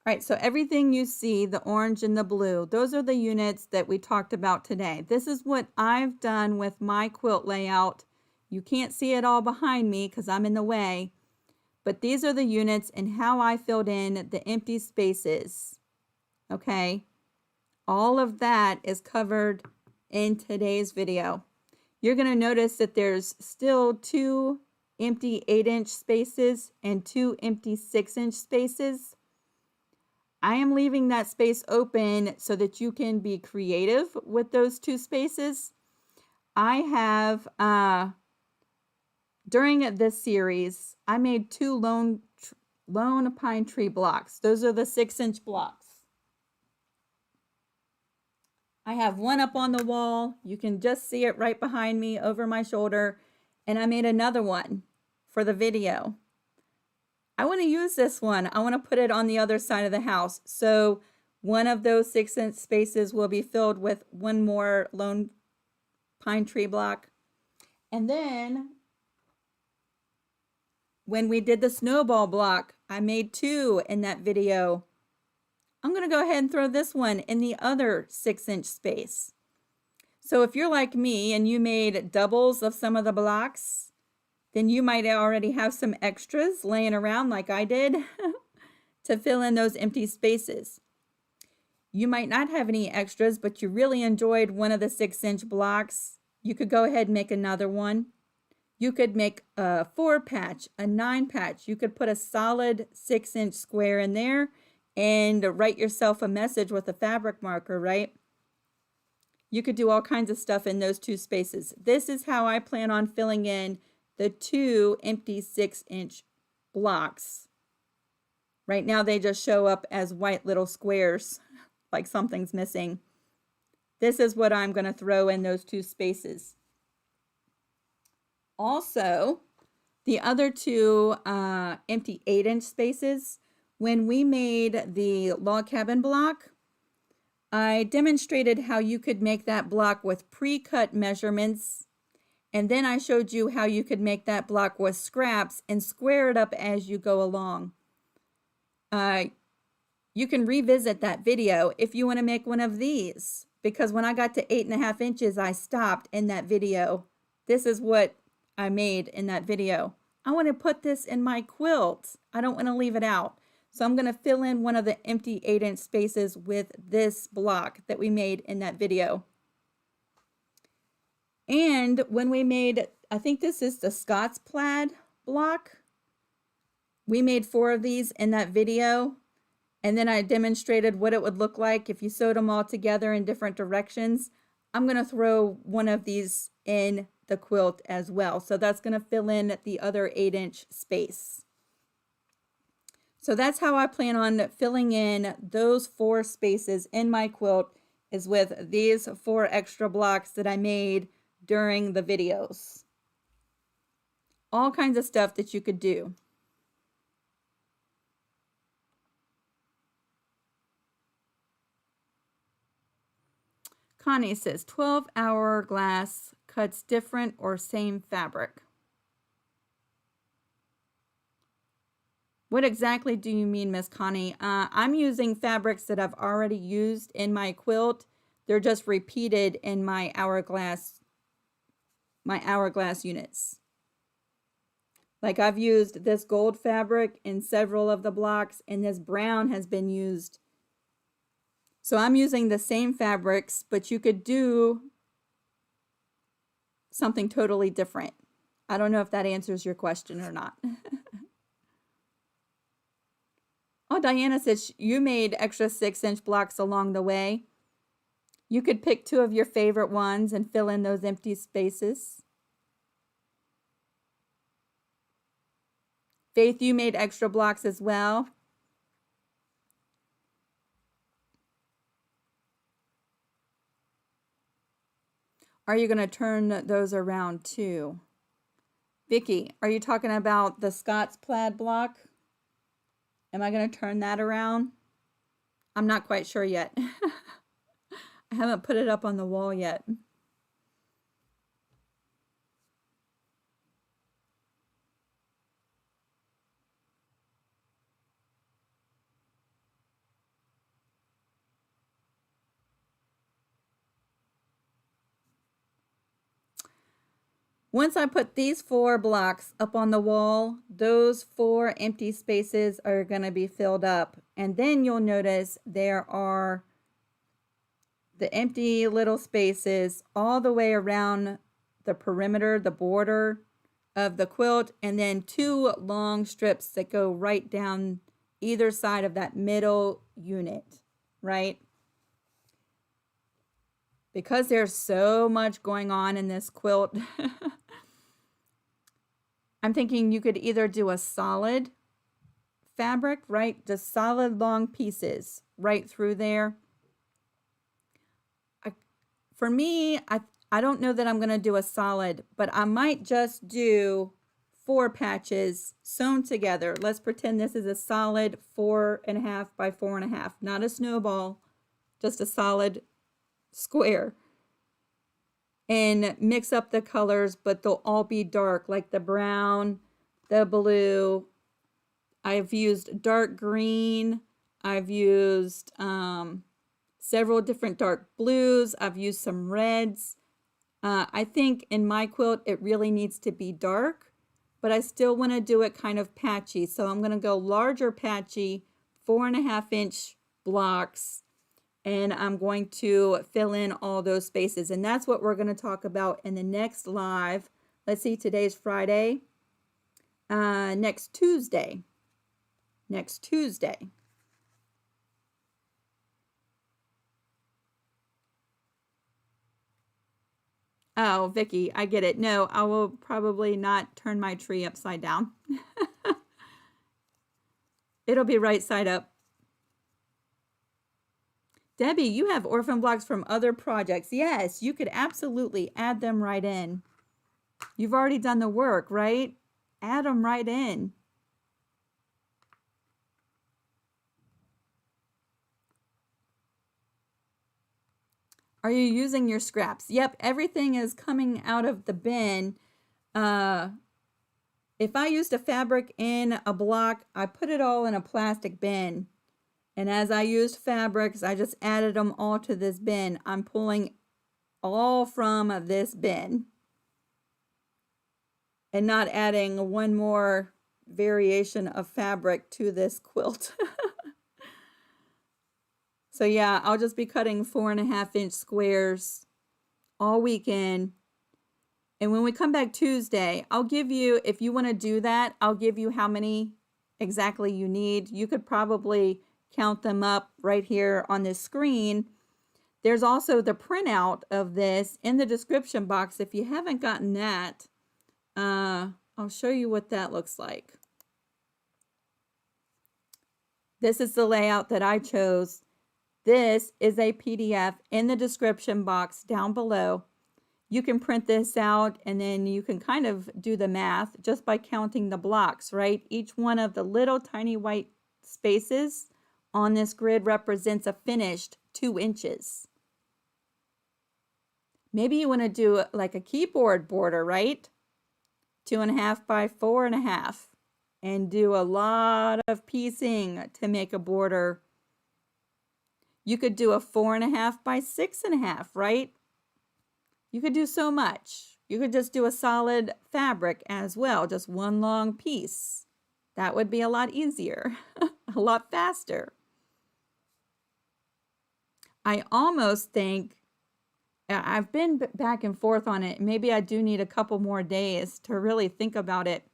right, so everything you see, the orange and the blue, those are the units that we talked about today. This is what I've done with my quilt layout. You can't see it all behind me because I'm in the way, but these are the units and how I filled in the empty spaces. Okay, all of that is covered in today's video. You're going to notice that there's still 2 empty 8-inch spaces and 2 empty 6-inch spaces. I am leaving that space open so that you can be creative with those 2 spaces. I have, during this series, I made 2 lone pine tree blocks. Those are the 6-inch blocks. I have one up on the wall. You can just see it right behind me over my shoulder. And I made another one for the video. I want to use this one. I want to put it on the other side of the house. So one of those 6-inch spaces will be filled with one more lone pine tree block. And then when we did the snowball block, I made 2 in that video. I'm going to go ahead and throw this one in the other 6-inch space. So if you're like me and you made doubles of some of the blocks, then you might already have some extras laying around like I did to fill in those empty spaces. You might not have any extras, but you really enjoyed one of the 6-inch blocks. You could go ahead and make another one. You could make a 4-patch, a 9-patch. You could put a solid 6-inch square in there and write yourself a message with a fabric marker, right? You could do all kinds of stuff in those 2 spaces. This is how I plan on filling in the 2 empty 6-inch blocks. Right now they just show up as white little squares, like something's missing. This is what I'm going to throw in those 2 spaces. Also, the other 2 empty 8-inch spaces, when we made the log cabin block, I demonstrated how you could make that block with pre-cut measurements, and then I showed you how you could make that block with scraps and square it up as you go along. You can revisit that video if you want to make one of these, because when I got to 8.5 inches, I stopped in that video. This is what I made in that video. I want to put this in my quilt. I don't want to leave it out. So I'm going to fill in one of the empty 8-inch spaces with this block that we made in that video. And when we made, I think this is the Scots plaid block. We made 4 of these in that video. And then I demonstrated what it would look like if you sewed them all together in different directions. I'm going to throw one of these in the quilt as well. So that's going to fill in the other 8-inch space. So that's how I plan on filling in those 4 spaces in my quilt, is with these 4 extra blocks that I made during the videos. All kinds of stuff that you could do. Connie says 12 Hourglass cuts different or same fabric. What exactly do you mean, Miss Connie? I'm using fabrics that I've already used in my quilt. They're just repeated in my hourglass units. Like I've used this gold fabric in several of the blocks, and this brown has been used. So I'm using the same fabrics, but you could do something totally different. I don't know if that answers your question or not. Oh, Diana says you made extra 6-inch blocks along the way. You could pick 2 of your favorite ones and fill in those empty spaces. Faith, you made extra blocks as well. Are you going to turn those around too? Vicky, are you talking about the Scots plaid block? Am I going to turn that around? I'm not quite sure yet. I haven't put it up on the wall yet. Once I put these 4 blocks up on the wall, those 4 empty spaces are going to be filled up. And then you'll notice there are the empty little spaces all the way around the perimeter, the border of the quilt, and then 2 long strips that go right down either side of that middle unit, right? Because there's so much going on in this quilt, I'm thinking you could either do a solid fabric, right? Just solid long pieces right through there. For me, I don't know that I'm going to do a solid, but I might just do 4 patches sewn together. Let's pretend this is a solid 4.5 by 4.5, not a snowball, just a solid square. And mix up the colors, but they'll all be dark, like the brown, the blue. I've used dark green. I've used several different dark blues. I've used some reds. I think in my quilt, it really needs to be dark, but I still want to do it kind of patchy. So I'm going to go larger patchy, 4.5-inch blocks. And I'm going to fill in all those spaces. And that's what we're going to talk about in the next live. Let's see, today's Friday. Next Tuesday. Next Tuesday. Oh, Vicky, I get it. No, I will probably not turn my tree upside down. It'll be right side up. Debbie, you have orphan blocks from other projects. Yes, you could absolutely add them right in. You've already done the work, right? Add them right in. Are you using your scraps? Yep, everything is coming out of the bin. If I used a fabric in a block, I put it all in a plastic bin. And as I used fabrics, I just added them all to this bin. I'm pulling all from this bin and not adding one more variation of fabric to this quilt. So yeah, I'll just be cutting 4.5-inch squares all weekend And when we come back Tuesday, I'll give you, if you want to do that, I'll give you how many exactly you need. You could probably count them up right here on this screen. There's also the printout of this in the description box. If you haven't gotten that, I'll show you what that looks like. This is the layout that I chose. This is a PDF in the description box down below. You can print this out and then you can kind of do the math just by counting the blocks, right? Each one of the little tiny white spaces on this grid represents a finished 2 inches. Maybe you want to do like a keyboard border, right? 2.5 by 4.5, and do a lot of piecing to make a border. You could do a 4.5 by 6.5, right? You could do so much. You could just do a solid fabric as well, just one long piece. That would be a lot easier, a lot faster. I almost think, I've been back and forth on it. Maybe I do need a couple more days to really think about it.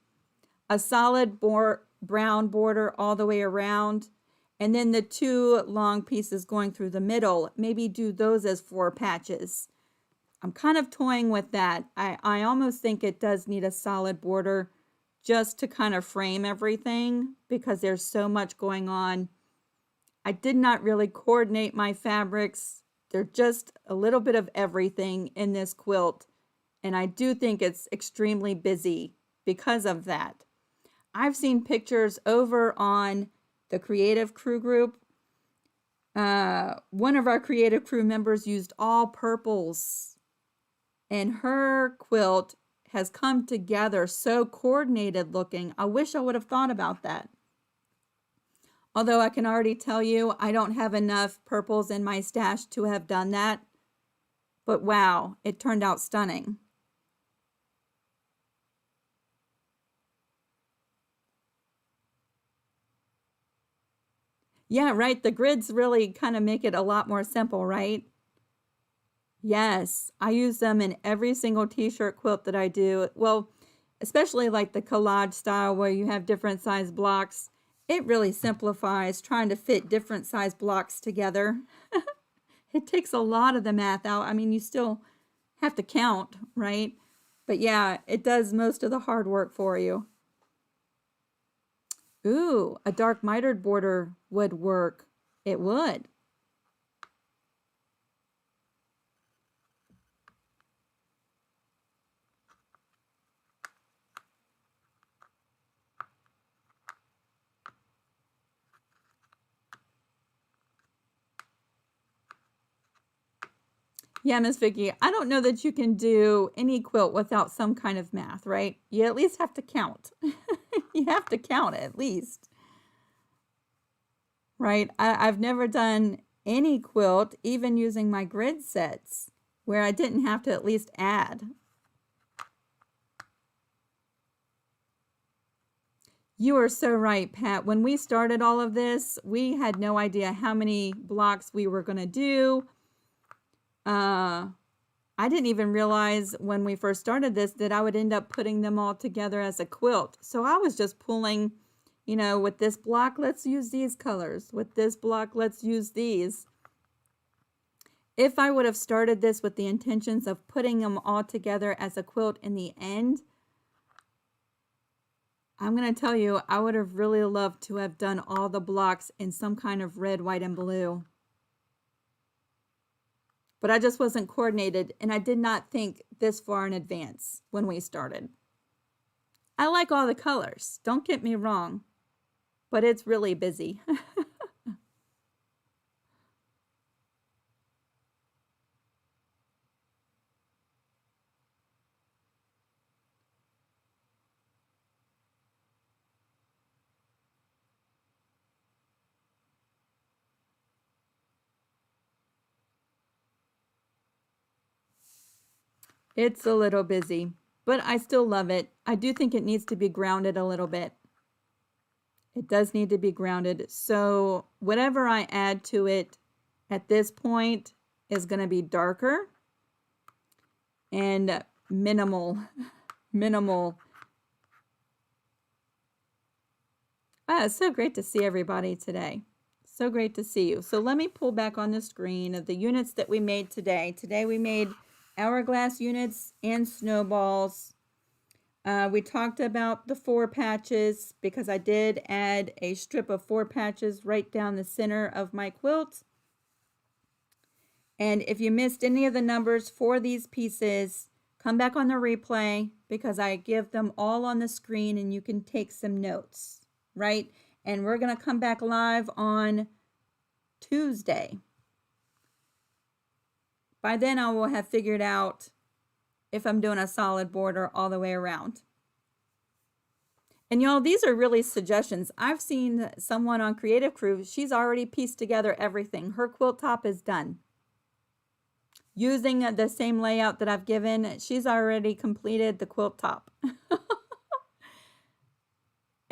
A solid brown border all the way around, and then the 2 long pieces going through the middle. Maybe do those as 4 patches. I'm kind of toying with that. I almost think it does need a solid border just to kind of frame everything because there's so much going on. I did not really coordinate my fabrics. They're just a little bit of everything in this quilt, and I do think it's extremely busy because of that. I've seen pictures over on the Creative Crew group. One of our Creative Crew members used all purples, and her quilt has come together so coordinated looking. I wish I would have thought about that. Although I can already tell you I don't have enough purples in my stash to have done that. But wow, it turned out stunning. Yeah, right. The grids really kind of make it a lot more simple, right? Yes, I use them in every single t-shirt quilt that I do. Well, especially like the collage style where you have different size blocks. It really simplifies trying to fit different size blocks together. It takes a lot of the math out. I mean, you still have to count, right? But yeah, it does most of the hard work for you. Ooh, a dark mitered border would work. It would. Yeah, Miss Vicky, I don't know that you can do any quilt without some kind of math, right? You at least have to count. You have to count at least. Right? I've never done any quilt, even using my grid sets, where I didn't have to at least add. You are so right, Pat. When we started all of this, we had no idea how many blocks we were going to do. I didn't even realize when we first started this that I would end up putting them all together as a quilt. So I was just pulling, you know, with this block, let's use these colors. With this block, let's use these. If I would have started this with the intentions of putting them all together as a quilt in the end, I'm going to tell you, I would have really loved to have done all the blocks in some kind of red, white, and blue. But I just wasn't coordinated, and I did not think this far in advance when we started. I like all the colors, don't get me wrong, but it's really busy. It's a little busy, but I still love it. I do think it needs to be grounded a little bit. It does need to be grounded. So whatever I add to it at this point is going to be darker. And minimal. It's so great to see everybody today. So great to see you. So let me pull back on the screen of the units that we made today. Today we made hourglass units and snowballs. We talked about the 4 patches because I did add a strip of 4 patches right down the center of my quilt. And if you missed any of the numbers for these pieces, come back on the replay because I give them all on the screen and you can take some notes, right? And we're going to come back live on Tuesday. By then I will have figured out if I'm doing a solid border all the way around. And y'all, these are really suggestions. I've seen someone on Creative Crew, she's already pieced together everything. Her quilt top is done. Using the same layout that I've given, she's already completed the quilt top.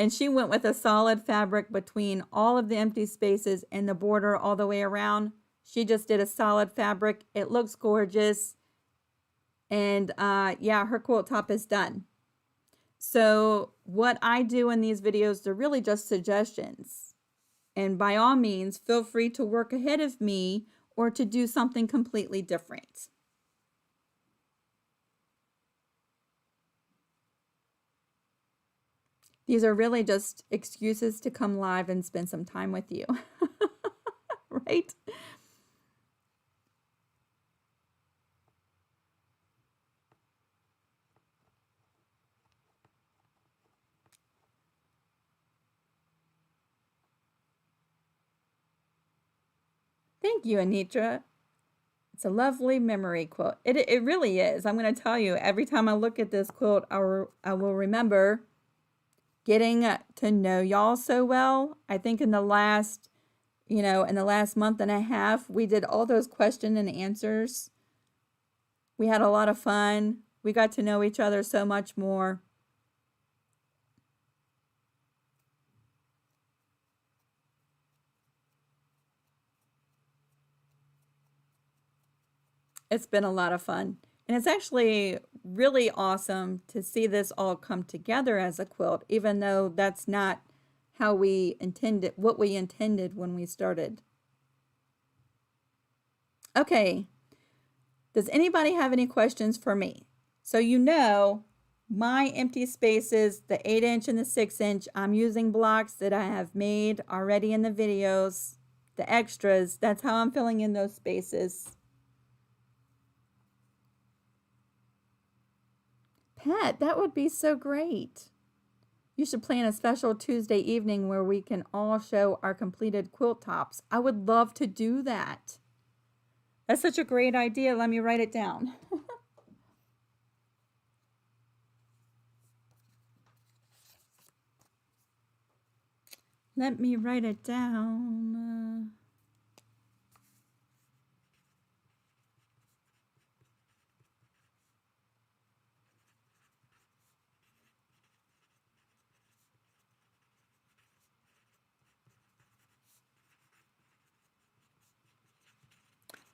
And she went with a solid fabric between all of the empty spaces and the border all the way around. She just did a solid fabric. It looks gorgeous. And yeah, her quilt top is done. So what I do in these videos, they're really just suggestions. And by all means, feel free to work ahead of me or to do something completely different. These are really just excuses to come live and spend some time with you, right? Thank you, Anitra. It's a lovely memory quilt. It really is. I'm going to tell you, every time I look at this quilt, I will remember getting to know y'all so well. I think in the last, in the last month and a half, we did all those question and answers. We had a lot of fun. We got to know each other so much more. It's been a lot of fun. And it's actually really awesome to see this all come together as a quilt, even though that's not how we intended, what we intended when we started. Okay, does anybody have any questions for me? So my empty spaces, the 8-inch and the 6-inch, I'm using blocks that I have made already in the videos, the extras, that's how I'm filling in those spaces. Pat, that would be so great. You should plan a special Tuesday evening where we can all show our completed quilt tops. I would love to do that. That's such a great idea. Let me write it down. Let me write it down.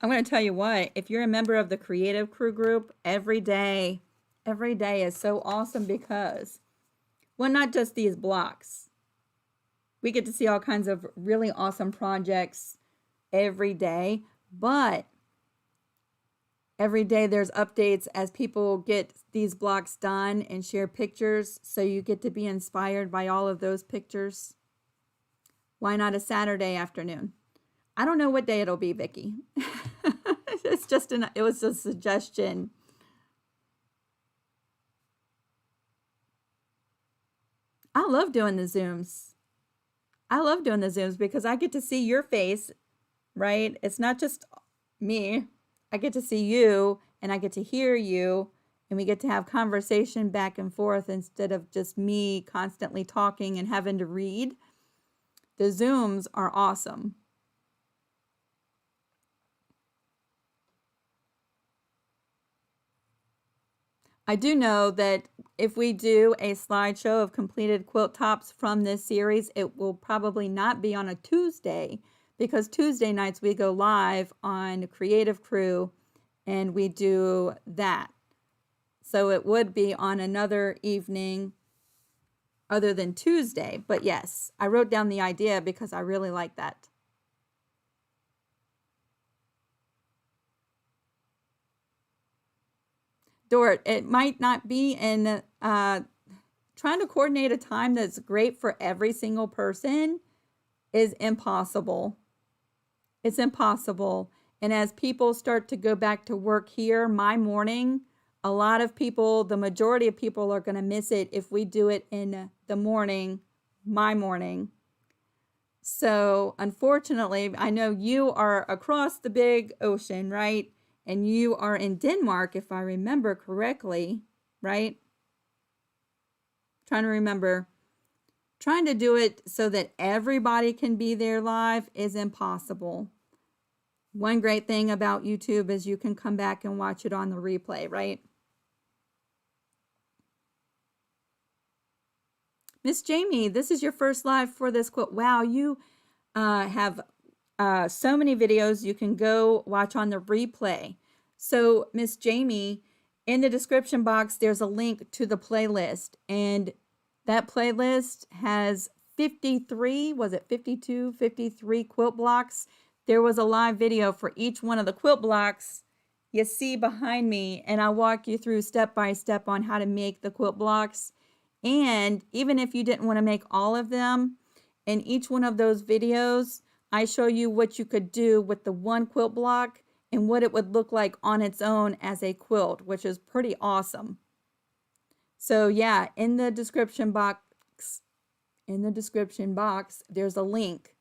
I'm going to tell you what, if you're a member of the Creative Crew group, every day is so awesome because, well, not just these blocks. We get to see all kinds of really awesome projects every day, but every day there's updates as people get these blocks done and share pictures, so you get to be inspired by all of those pictures. Why not a Saturday afternoon? I don't know what day it'll be, Vicki. It was a suggestion. I love doing the Zooms. I love doing the Zooms because I get to see your face, right? It's not just me. I get to see you and I get to hear you and we get to have conversation back and forth instead of just me constantly talking and having to read. The Zooms are awesome. I do know that if we do a slideshow of completed quilt tops from this series, it will probably not be on a Tuesday because Tuesday nights we go live on Creative Crew and we do that. So it would be on another evening other than Tuesday. But yes, I wrote down the idea because I really like that. Dort, it might not be in trying to coordinate a time that's great for every single person is impossible. It's impossible. And as people start to go back to work here, my morning, a lot of people, the majority of people are going to miss it if we do it in the morning, my morning. So unfortunately, I know you are across the big ocean, right? And you are in Denmark, if I remember correctly, right? Trying to remember. Trying to do it so that everybody can be there live is impossible. One great thing about YouTube is you can come back and watch it on the replay, right? Miss Jamie, this is your first live for this quilt. Wow, you have so many videos you can go watch on the replay. So, Miss Jamie, in the description box, there's a link to the playlist. And that playlist has 53, was it 52, 53 quilt blocks. There was a live video for each one of the quilt blocks you see behind me, and I'll walk you through step by step on how to make the quilt blocks. And even if you didn't want to make all of them, in each one of those videos, I show you what you could do with the one quilt block and what it would look like on its own as a quilt, which is pretty awesome. So yeah, in the description box, there's a link,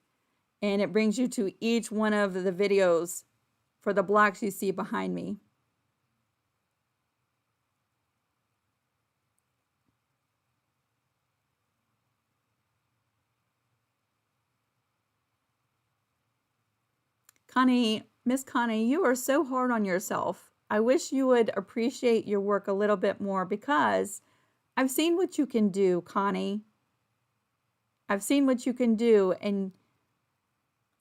and it brings you to each one of the videos for the blocks you see behind me. Connie, Miss Connie, you are so hard on yourself. I wish you would appreciate your work a little bit more because I've seen what you can do, Connie. I've seen what you can do, and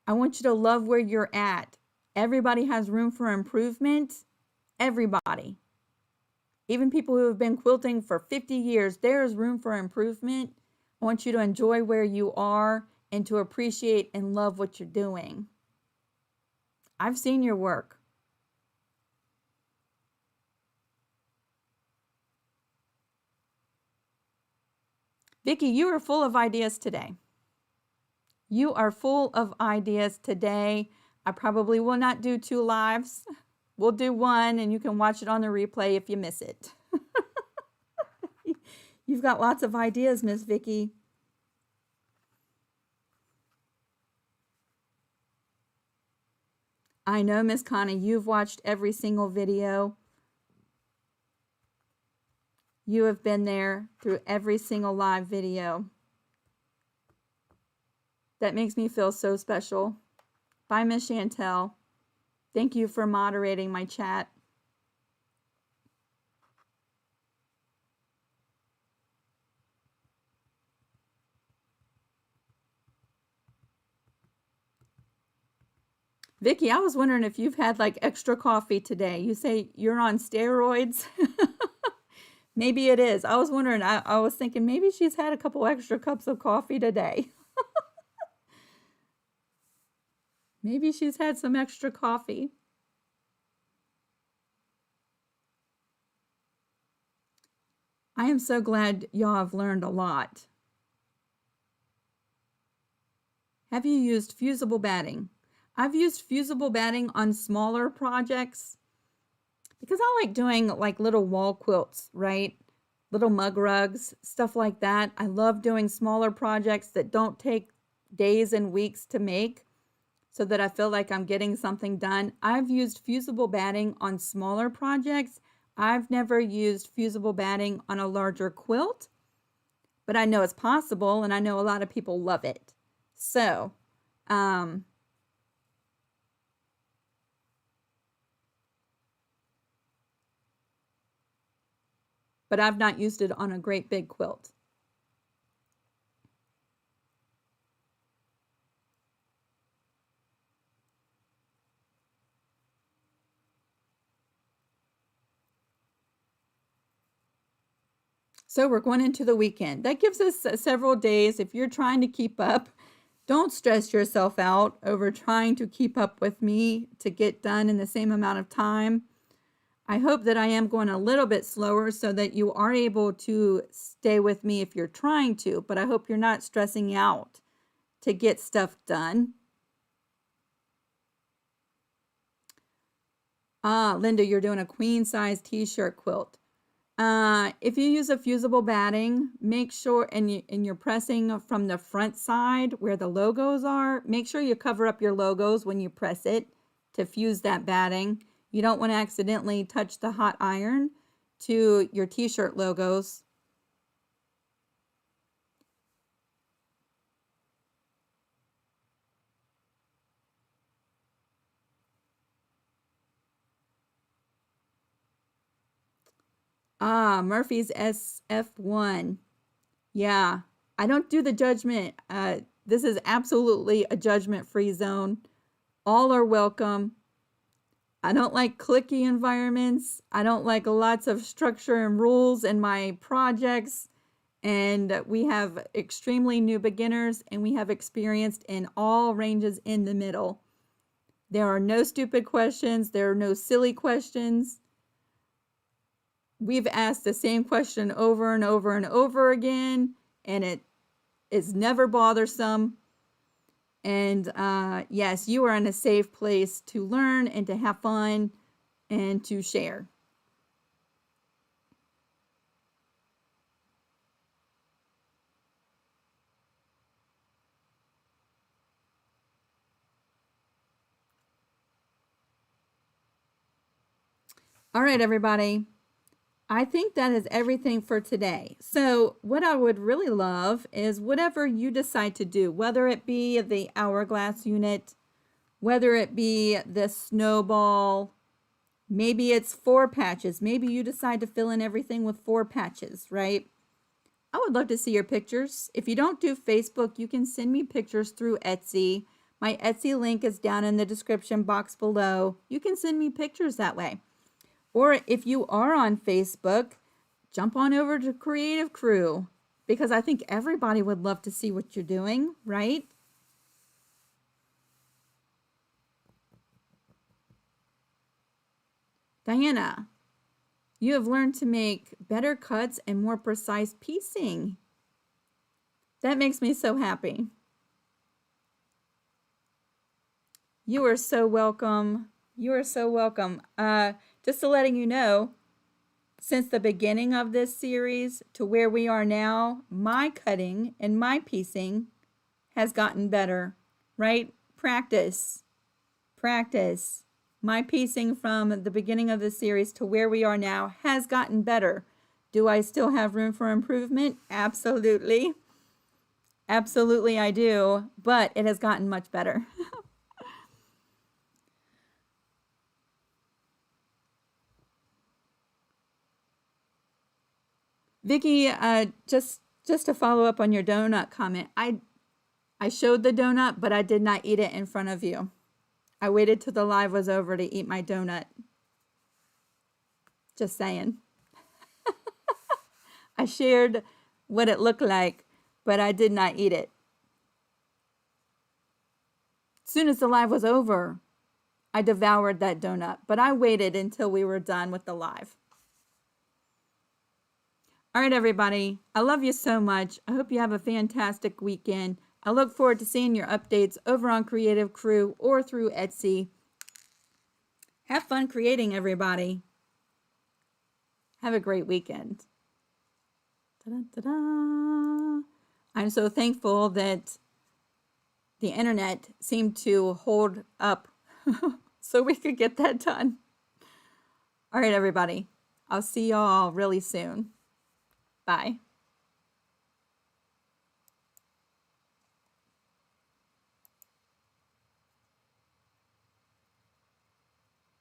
I want you to love where you're at. Everybody has room for improvement. Everybody. Even people who have been quilting for 50 years, there is room for improvement. I want you to enjoy where you are and to appreciate and love what you're doing. I've seen your work. Vicki, you are full of ideas today. You are full of ideas today. I probably will not do 2 lives. We'll do one, and you can watch it on the replay if you miss it. You've got lots of ideas, Miss Vicki. I know, Miss Connie, you've watched every single video. You have been there through every single live video. That makes me feel so special. Bye, Miss Chantel. Thank you for moderating my chat. Vicki, I was wondering if you've had like extra coffee today. You say you're on steroids? Maybe it is. I was wondering, I was thinking maybe she's had a couple extra cups of coffee today. Maybe she's had some extra coffee. I am so glad y'all have learned a lot. Have you used fusible batting? I've used fusible batting on smaller projects because I like doing like little wall quilts, right? Little mug rugs, stuff like that. I love doing smaller projects that don't take days and weeks to make so that I feel like I'm getting something done. I've used fusible batting on smaller projects. I've never used fusible batting on a larger quilt, but I know it's possible and I know a lot of people love it. So, but I've not used it on a great big quilt. So we're going into the weekend. That gives us several days. If you're trying to keep up, don't stress yourself out over trying to keep up with me to get done in the same amount of time. I hope that I am going a little bit slower so that you are able to stay with me if you're trying to, but I hope you're not stressing out to get stuff done. Linda, you're doing a queen size t-shirt quilt. If you use a fusible batting, make sure, and you're pressing from the front side where the logos are, make sure you cover up your logos when you press it to fuse that batting. You don't want to accidentally touch the hot iron to your t-shirt logos. Murphy's SF1. Yeah, I don't do the judgment. This is absolutely a judgment-free zone. All are welcome. I don't like cliquey environments. I don't like lots of structure and rules in my projects. And we have extremely new beginners, and we have experienced in all ranges in the middle. There are no stupid questions. There are no silly questions. We've asked the same question over and over and over again, and it is never bothersome. And yes, you are in a safe place to learn and to have fun and to share. All right, everybody. I think that is everything for today. So what I would really love is whatever you decide to do, whether it be the Hourglass unit, whether it be the Snowball, maybe it's 4 patches. Maybe you decide to fill in everything with 4 patches, right? I would love to see your pictures. If you don't do Facebook, you can send me pictures through Etsy. My Etsy link is down in the description box below. You can send me pictures that way. Or if you are on Facebook, jump on over to Creative Crew, because I think everybody would love to see what you're doing, right? Diana, you have learned to make better cuts and more precise piecing. That makes me so happy. You are so welcome. You are so welcome. Just to letting you know, since the beginning of this series to where we are now, my cutting and my piecing has gotten better, right? Practice. Practice. My piecing from the beginning of the series to where we are now has gotten better. Do I still have room for improvement? Absolutely. Absolutely I do, but it has gotten much better. Vicky, just to follow up on your donut comment, I showed the donut, but I did not eat it in front of you. I waited till the live was over to eat my donut. Just saying. I shared what it looked like, but I did not eat it. As soon as the live was over, I devoured that donut, but I waited until we were done with the live. All right, everybody. I love you so much. I hope you have a fantastic weekend. I look forward to seeing your updates over on Creative Crew or through Etsy. Have fun creating, everybody. Have a great weekend. Ta-da, ta-da. I'm so thankful that the internet seemed to hold up so we could get that done. All right, everybody. I'll see y'all really soon. Bye.